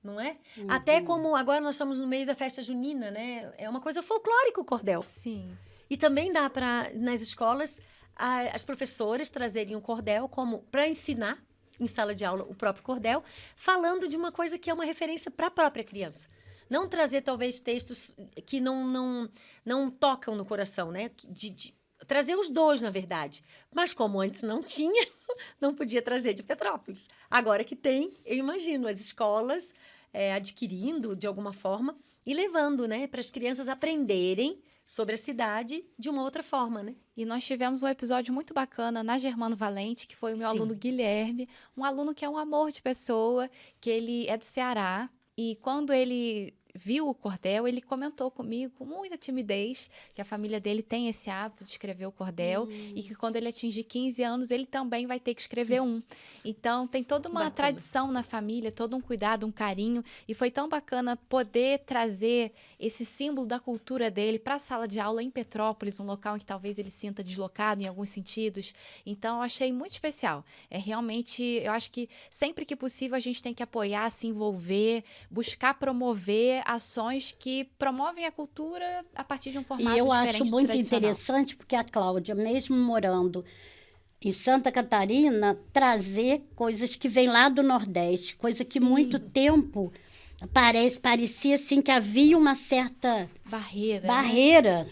não é? Até como agora nós estamos no meio da festa junina, né? É uma coisa folclórica o cordel. Sim. E também dá para, nas escolas, as professoras trazerem o cordel como para ensinar, em sala de aula, o próprio cordel, falando de uma coisa que é uma referência para a própria criança. Não trazer, talvez, textos que não tocam no coração, né? Trazer os dois, na verdade. Mas como antes não tinha, não podia trazer de Petrópolis. Agora que tem, eu imagino, as escolas adquirindo, de alguma forma, e levando, né, para as crianças aprenderem sobre a cidade de uma outra forma, né? E nós tivemos um episódio muito bacana na Germano Valente, que foi o meu Sim. aluno Guilherme, um aluno que é um amor de pessoa, que ele é do Ceará, e quando ele viu o cordel, ele comentou comigo com muita timidez que a família dele tem esse hábito de escrever o cordel e que quando ele atingir 15 anos, ele também vai ter que escrever um. Então, tem toda uma Bacana. tradição na família, todo um cuidado, um carinho, e foi tão bacana poder trazer esse símbolo da cultura dele para a sala de aula em Petrópolis, um local em que talvez ele sinta deslocado em alguns sentidos. Então, eu achei muito especial. É realmente, eu acho que sempre que possível a gente tem que apoiar, se envolver, buscar promover ações que promovem a cultura a partir de um formato E eu diferente acho do muito tradicional. interessante porque a Cláudia, mesmo morando em Santa Catarina, trazer coisas que vêm lá do Nordeste, coisa que muito tempo parecia assim que havia uma certa Barreira. Né? barreira.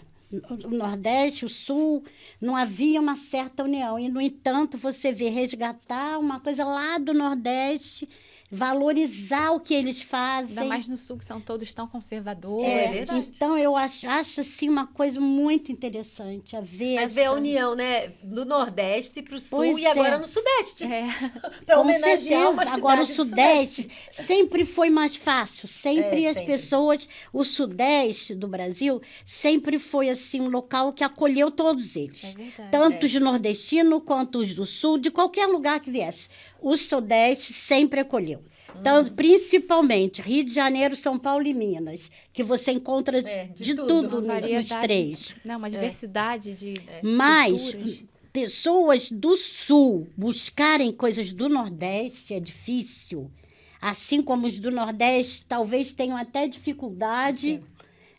O Nordeste, o Sul, não havia uma certa união. E, no entanto, você vê resgatar uma coisa lá do Nordeste, valorizar o que eles fazem. Ainda mais no Sul, que são todos tão conservadores. É verdade. Então, eu acho assim, uma coisa muito interessante a ver. Mas ver a essa- união, né? Do Nordeste para o Sul Pois e agora é. no Sudeste. É. Pra Com homenagear uma certeza. Agora, o cidade do Sudeste sempre foi mais fácil. Sempre É, as sempre. pessoas... O Sudeste do Brasil sempre foi, assim, um local que acolheu todos eles. É verdade. Tanto os nordestinos quanto os do Sul, de qualquer lugar que viesse. O Sudeste sempre acolheu. Tanto, principalmente Rio de Janeiro, São Paulo e Minas, que você encontra de de tudo. tudo Uma nos variedade, três. uma diversidade de Mas culturas. pessoas do Sul buscarem coisas do Nordeste é difícil. Assim como os do Nordeste talvez tenham até dificuldade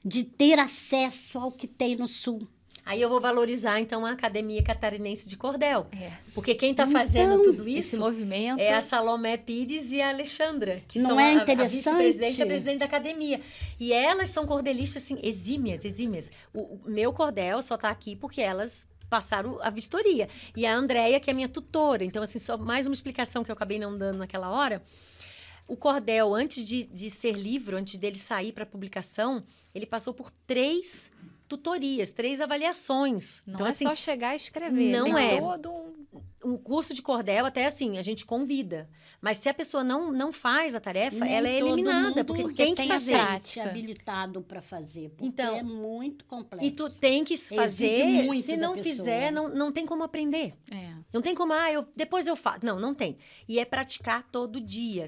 de ter acesso ao que tem no Sul. Aí eu vou valorizar, então, a Academia Catarinense de Cordel. É. Porque quem está fazendo tudo Esse isso movimento. é a Salomé Pires e a Alexandra, que Não são é a interessante? vice-presidente e a presidente da academia. E elas são cordelistas, assim, exímias, exímias. O meu cordel só está aqui porque elas passaram a vistoria. E a Andréia, que é minha tutora. Então, assim, só mais uma explicação que eu acabei não dando naquela hora. O cordel, antes de ser livro, antes dele sair para publicação, ele passou por 3 tutorias, 3 avaliações. Não então, é assim, só chegar e escrever. não tem é. todo um... um curso de cordel, até assim, a gente convida. Mas se a pessoa não faz a tarefa, Nem ela é todo eliminada, mundo porque porque tem que tem a fazer. prática. habilitado para fazer, porque Então, é muito complexo. E tu tem que fazer, muito se da não pessoa. fizer, não tem como aprender. É. Não tem como, depois eu faço. Não tem. E é praticar todo dia.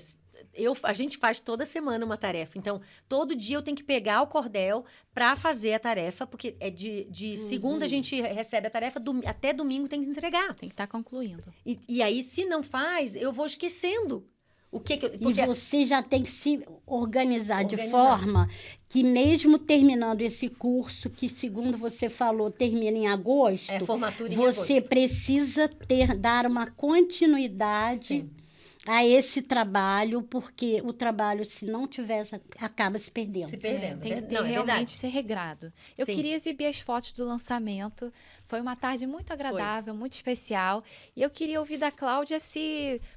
A gente faz toda semana uma tarefa. Então, todo dia eu tenho que pegar o cordel para fazer a tarefa, porque é de segunda a gente recebe a tarefa, até domingo tem que entregar. Tem que estar concluindo. E aí, se não faz, eu vou esquecendo. O que eu... E Porque você já tem que se organizar de Organizar. forma que, mesmo terminando esse curso, que, segundo você falou, termina em agosto, é formatura em você agosto. precisa dar uma continuidade Sim. a esse trabalho, porque o trabalho, se não tiver, acaba se perdendo. Se perdendo. Tem que ter Não, é realmente verdade. ser regrado. Eu Sim. queria exibir as fotos do lançamento. Foi uma tarde muito agradável, muito especial. E eu queria ouvir da Cláudia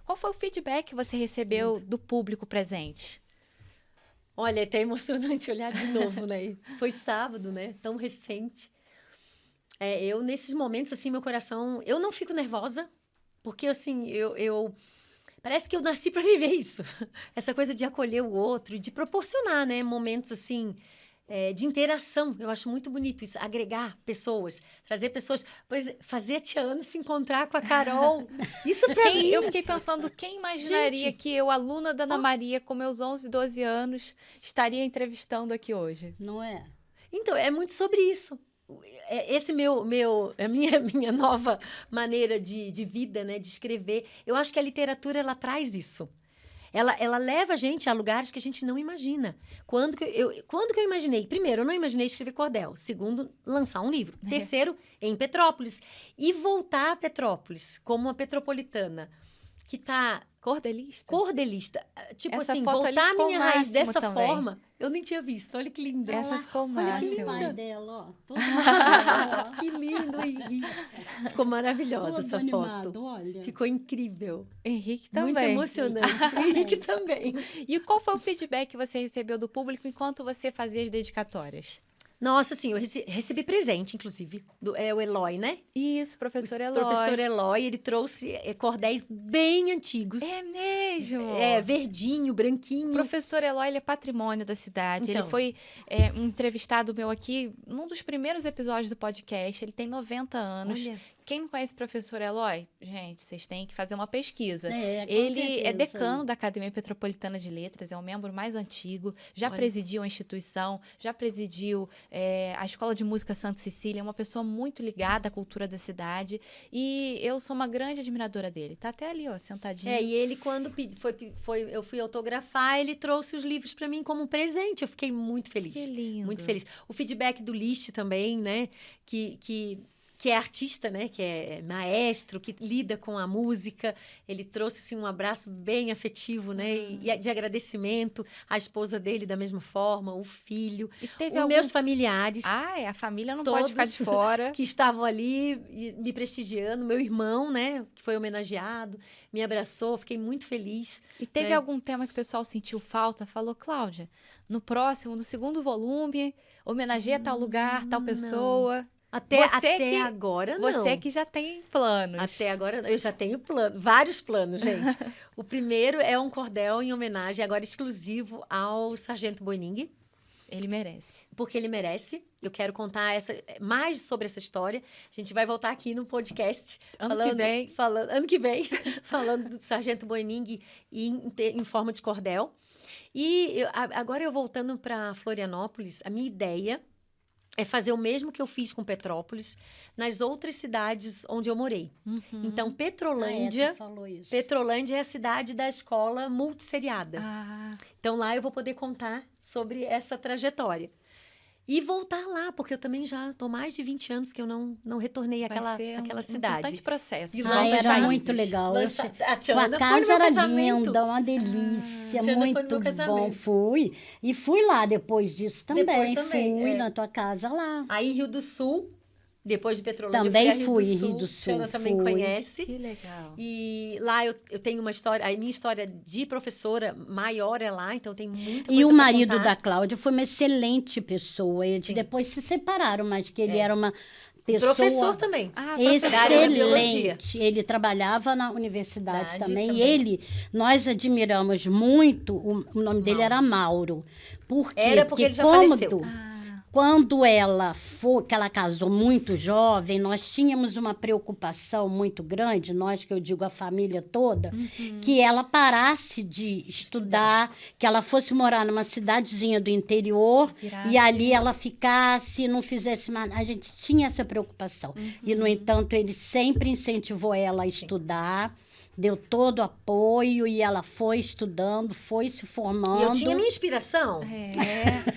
qual foi o feedback que você recebeu do público presente? Olha, é até emocionante olhar de novo, né? Foi sábado, né? Tão recente. Eu, nesses momentos, assim, meu coração... Eu não fico nervosa, porque, assim, eu parece que eu nasci para viver isso. Essa coisa de acolher o outro, de proporcionar, né? Momentos, assim, de interação. Eu acho muito bonito isso. Agregar pessoas, trazer pessoas... Por exemplo, fazer a Tiana se encontrar com a Carol. Isso para mim... Eu fiquei pensando, quem imaginaria Gente. que eu, aluna da Ana Maria, com meus 11, 12 anos, estaria entrevistando aqui hoje? Não é? Então, é muito sobre isso. Esse a minha nova maneira de vida, né, de escrever. Eu acho que a literatura, ela traz isso. Ela leva a gente a lugares que a gente não imagina. Quando que eu imaginei? Primeiro, eu não imaginei escrever cordel. Segundo, lançar um livro. Terceiro, em Petrópolis. E voltar a Petrópolis como uma petropolitana que está... Cordelista. Tipo Essa assim, foto ali voltar a ficou minha raiz máximo dessa também. forma. Eu nem tinha visto. Olha que linda. Essa ficou Olha que máxima. pai dela, ó. Todo Que lindo, Henrique. Ficou maravilhosa essa animado, foto. olha. Ficou incrível. Henrique Muito também. emocionante. Henrique também. E qual foi o feedback que você recebeu do público enquanto você fazia as dedicatórias? Nossa, sim, eu recebi presente, inclusive. É o Eloy, né? Isso, professor O Eloy. professor Eloy, ele trouxe cordéis bem antigos. É mesmo? Verdinho, branquinho. O professor Eloy, ele é patrimônio da cidade. Então. Ele foi um entrevistado meu aqui num dos primeiros episódios do podcast. Ele tem 90 anos. Olha. Quem não conhece o professor Eloy? Gente, vocês têm que fazer uma pesquisa. Com Ele é certeza. decano da Academia Petropolitana de Letras, é o membro mais antigo, já presidiu a instituição, já presidiu a Escola de Música Santa Cecília, é uma pessoa muito ligada à cultura da cidade. E eu sou uma grande admiradora dele. Tá até ali, ó, sentadinho. E ele, quando eu fui autografar, ele trouxe os livros para mim como presente. Eu fiquei muito feliz. Que lindo. Muito feliz. O feedback do List também, né? Que é artista, né? Que é maestro, que lida com a música. Ele trouxe, assim, um abraço bem afetivo, né? E de agradecimento. A esposa dele, da mesma forma. O filho. E teve Os meus familiares. A família não Todos pode ficar de fora. Que estavam ali me prestigiando. Meu irmão, né? Que foi homenageado. Me abraçou. Fiquei muito feliz. E teve né? algum tema que o pessoal sentiu falta? Falou, Cláudia, no próximo, no segundo volume, homenageia tal lugar, tal pessoa. Até que- agora, não. Você que já tem planos. Até agora, eu já tenho vários planos, gente. O primeiro é um cordel em homenagem, agora exclusivo ao Sargento Boining, Ele merece. porque ele merece. Eu quero contar mais sobre essa história. A gente vai voltar aqui no podcast. Ano que vem. Ano que vem, falando do Sargento Boining em forma de cordel. E agora eu voltando para Florianópolis, a minha ideia é fazer o mesmo que eu fiz com Petrópolis nas outras cidades onde eu morei. Então, Petrolândia... tu falou isso. Petrolândia é a cidade da escola multisseriada. Ah, Então, lá eu vou poder contar sobre essa trajetória. E voltar lá, porque eu também já estou mais de 20 anos que eu não retornei vai àquela ser um cidade. importante processo. E de vamos novos era países. muito legal. A Tia Tua Ana foi no casa meu era casamento. linda, uma delícia, Tia Ana foi no muito meu bom. casamento. Fui. E fui lá depois disso também. Depois também, fui é. na tua casa lá. Aí, Rio do Sul, depois de Petrolândia, Também eu fui a fui em Rio do A Tia Ana Sul, também fui. conhece. Que legal. E lá eu tenho uma história, a minha história de professora maior é lá, então tem muita coisa E o pra marido contar. da Cláudia foi uma excelente pessoa. Eles Sim. depois se separaram, mas que ele era uma pessoa... Professor também. Ah, Da área da biologia. Excelente. Ele trabalhava na universidade Verdade, também. também. E ele, nós admiramos muito, o nome dele era Mauro. Por quê? Era porque ele já quando, faleceu. Quando ela foi, que ela casou muito jovem, nós tínhamos uma preocupação muito grande, nós que eu digo a família toda, que ela parasse de estudar, que ela fosse morar numa cidadezinha do interior Virasse. e ali ela ficasse, não fizesse mais. A gente tinha essa preocupação. E, no entanto, ele sempre incentivou ela a estudar. Deu todo o apoio e ela foi estudando, foi se formando. E eu tinha minha inspiração.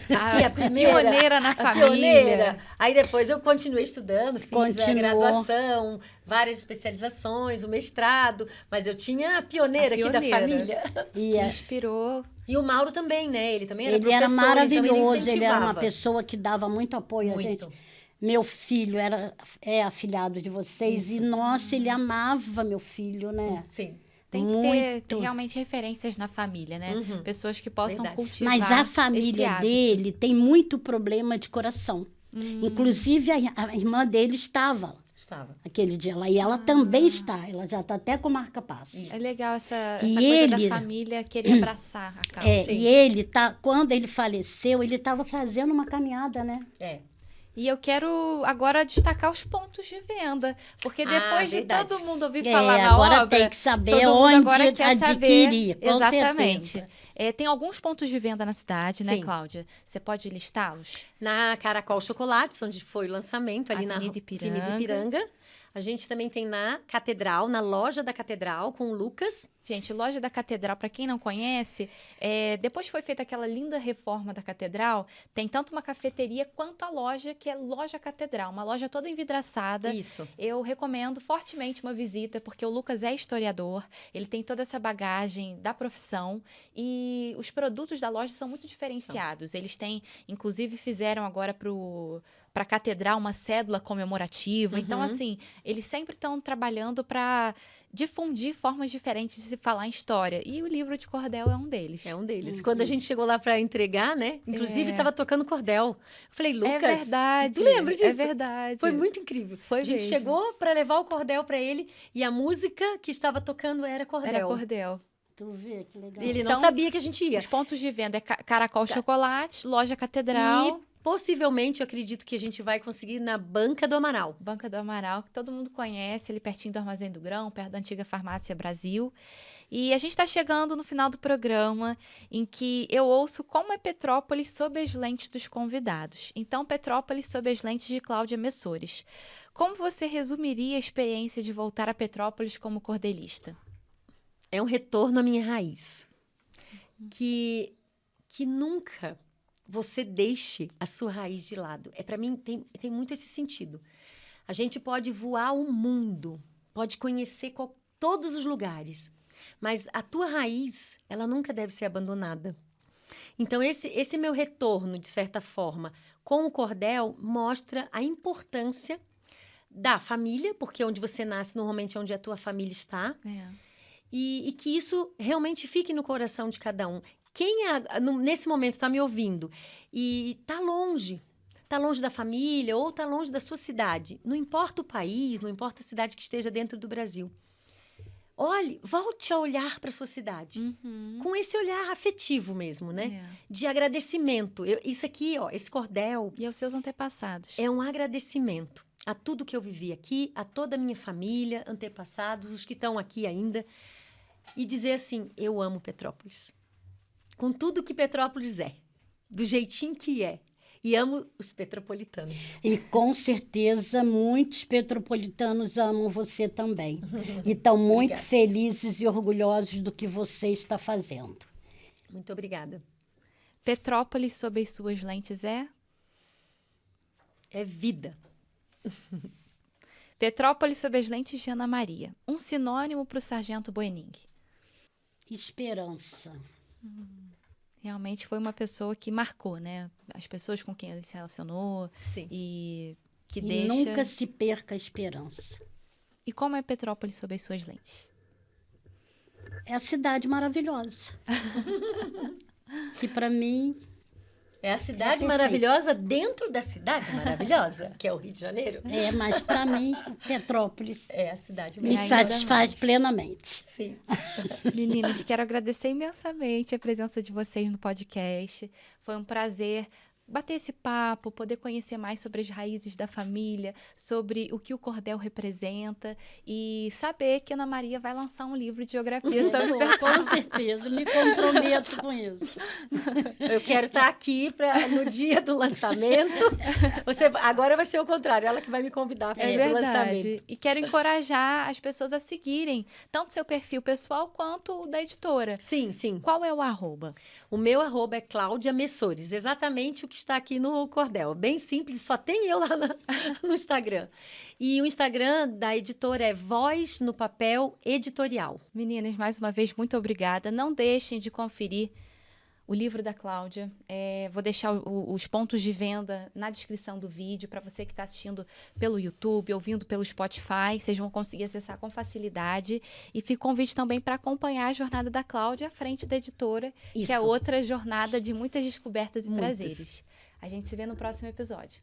A, A primeira, pioneira na a família. pioneira. Aí depois eu continuei estudando, fiz a Continuou. graduação, várias especializações, o mestrado, mas eu tinha a pioneira, A aqui da pioneira. família. E Que é- inspirou. E o Mauro também, né? Ele também era ele era professor, então maravilhoso, ele era uma incentivava. pessoa que dava muito apoio a Muito. gente. Meu filho é afilhado de vocês e, nossa, ele amava meu filho, né? Sim. Tem que Muito. ter realmente referências na família, né? Pessoas que possam Verdade. cultivar Mas a esse família hábito. dele tem muito problema de coração. Inclusive, a irmã dele estava Estava. aquele dia lá. E ela também está. Ela já está até com marca-passo. É legal essa E coisa ele- da família querer abraçar a causa. E ele quando ele faleceu, ele estava fazendo uma caminhada, né? É. E eu quero agora destacar os pontos de venda. Porque depois de verdade. todo mundo ouvir falar na agora obra... tem que saber todo mundo onde agora quer adquirir, saber. com Exatamente. certeza. Tem alguns pontos de venda na cidade, né, Sim. Cláudia? Você pode listá-los? Na Caracol Chocolates, onde foi o lançamento, ali Avenida na Ipiranga. Avenida Ipiranga. A gente também tem na Catedral, na loja da Catedral, com o Lucas. Gente, loja da Catedral, para quem não conhece, depois foi feita aquela linda reforma da Catedral, tem tanto uma cafeteria quanto a loja, que é Loja Catedral, uma loja toda envidraçada. Isso. Eu recomendo fortemente uma visita, porque o Lucas é historiador, ele tem toda essa bagagem da profissão e os produtos da loja são muito diferenciados. Eles têm, inclusive fizeram agora para para a catedral uma cédula comemorativa. Então, assim, eles sempre estão trabalhando para difundir formas diferentes de se falar em história. E o livro de cordel é um deles. É um deles. Quando a gente chegou lá para entregar, né? Inclusive, estava tocando cordel. Eu falei, Lucas... É verdade. Tu lembra disso? É verdade. Foi muito incrível. Foi a gente mesmo. chegou para levar o cordel para ele e a música que estava tocando era cordel. Era cordel. Tu vê que legal. E ele não Então, sabia que a gente ia. Os pontos de venda é Caracol Chocolate, Loja Catedral... E possivelmente, eu acredito que a gente vai conseguir na Banca do Amaral. Banca do Amaral, que todo mundo conhece, ali pertinho do Armazém do Grão, perto da antiga Farmácia Brasil. E a gente está chegando no final do programa, em que eu ouço como é Petrópolis sob as lentes dos convidados. Então, Petrópolis sob as lentes de Cláudia Messores. Como você resumiria a experiência de voltar a Petrópolis como cordelista? É um retorno à minha raiz. Que nunca você deixe a sua raiz de lado. Para mim, tem muito esse sentido. A gente pode voar o mundo, pode conhecer todos os lugares, mas a tua raiz, ela nunca deve ser abandonada. Então, esse meu retorno, de certa forma, com o cordel, mostra a importância da família, porque onde você nasce, normalmente é onde a tua família está, e que isso realmente fique no coração de cada um. Quem nesse momento está me ouvindo e está longe da família ou está longe da sua cidade, não importa o país, não importa a cidade que esteja dentro do Brasil, olhe, volte a olhar para a sua cidade, com esse olhar afetivo mesmo, né? De agradecimento. Isso aqui, ó, esse cordel... E aos seus antepassados. É um agradecimento a tudo que eu vivi aqui, a toda a minha família, antepassados, os que estão aqui ainda, e dizer assim, eu amo Petrópolis. Com tudo que Petrópolis é, do jeitinho que é. E amo os petropolitanos. E com certeza muitos petropolitanos amam você também. E estão muito felizes e orgulhosos do que você está fazendo. Muito obrigada. Petrópolis sob as suas lentes é? É vida. Petrópolis sob as lentes de Ana Maria. Um sinônimo para o Sargento Boening. Esperança. Realmente foi uma pessoa que marcou, né? As pessoas com quem ele se relacionou. Sim. E que E deixa... nunca se perca a esperança. E como é Petrópolis sob as suas lentes? É a cidade maravilhosa. Que para mim... É a cidade perfeito. maravilhosa dentro da cidade maravilhosa, que é o Rio de Janeiro. Mas para mim, Petrópolis É a cidade me maravilhosa. satisfaz plenamente. Sim. Meninas, quero agradecer imensamente a presença de vocês no podcast. Foi um prazer bater esse papo, poder conhecer mais sobre as raízes da família, sobre o que o cordel representa e saber que Ana Maria vai lançar um livro de geografia sobre o Com certeza, me comprometo com isso. Eu quero estar aqui no dia do lançamento. Agora vai ser o contrário, ela que vai me convidar para o dia do lançamento. verdade. E quero encorajar as pessoas a seguirem tanto seu perfil pessoal quanto o da editora. Sim, sim. Qual é o @? O meu @ é Cláudia Messores, exatamente o que está aqui no cordel. Bem simples, só tem eu lá no Instagram. E o Instagram da editora é Voz no Papel Editorial. Meninas, mais uma vez, muito obrigada. Não deixem de conferir o livro da Cláudia. Vou deixar os pontos de venda na descrição do vídeo para você que está assistindo pelo YouTube, ouvindo pelo Spotify. Vocês vão conseguir acessar com facilidade. E fica o convite também para acompanhar a jornada da Cláudia à frente da editora, que é Isso. outra jornada de muitas descobertas e Muitas. prazeres. A gente se vê no próximo episódio.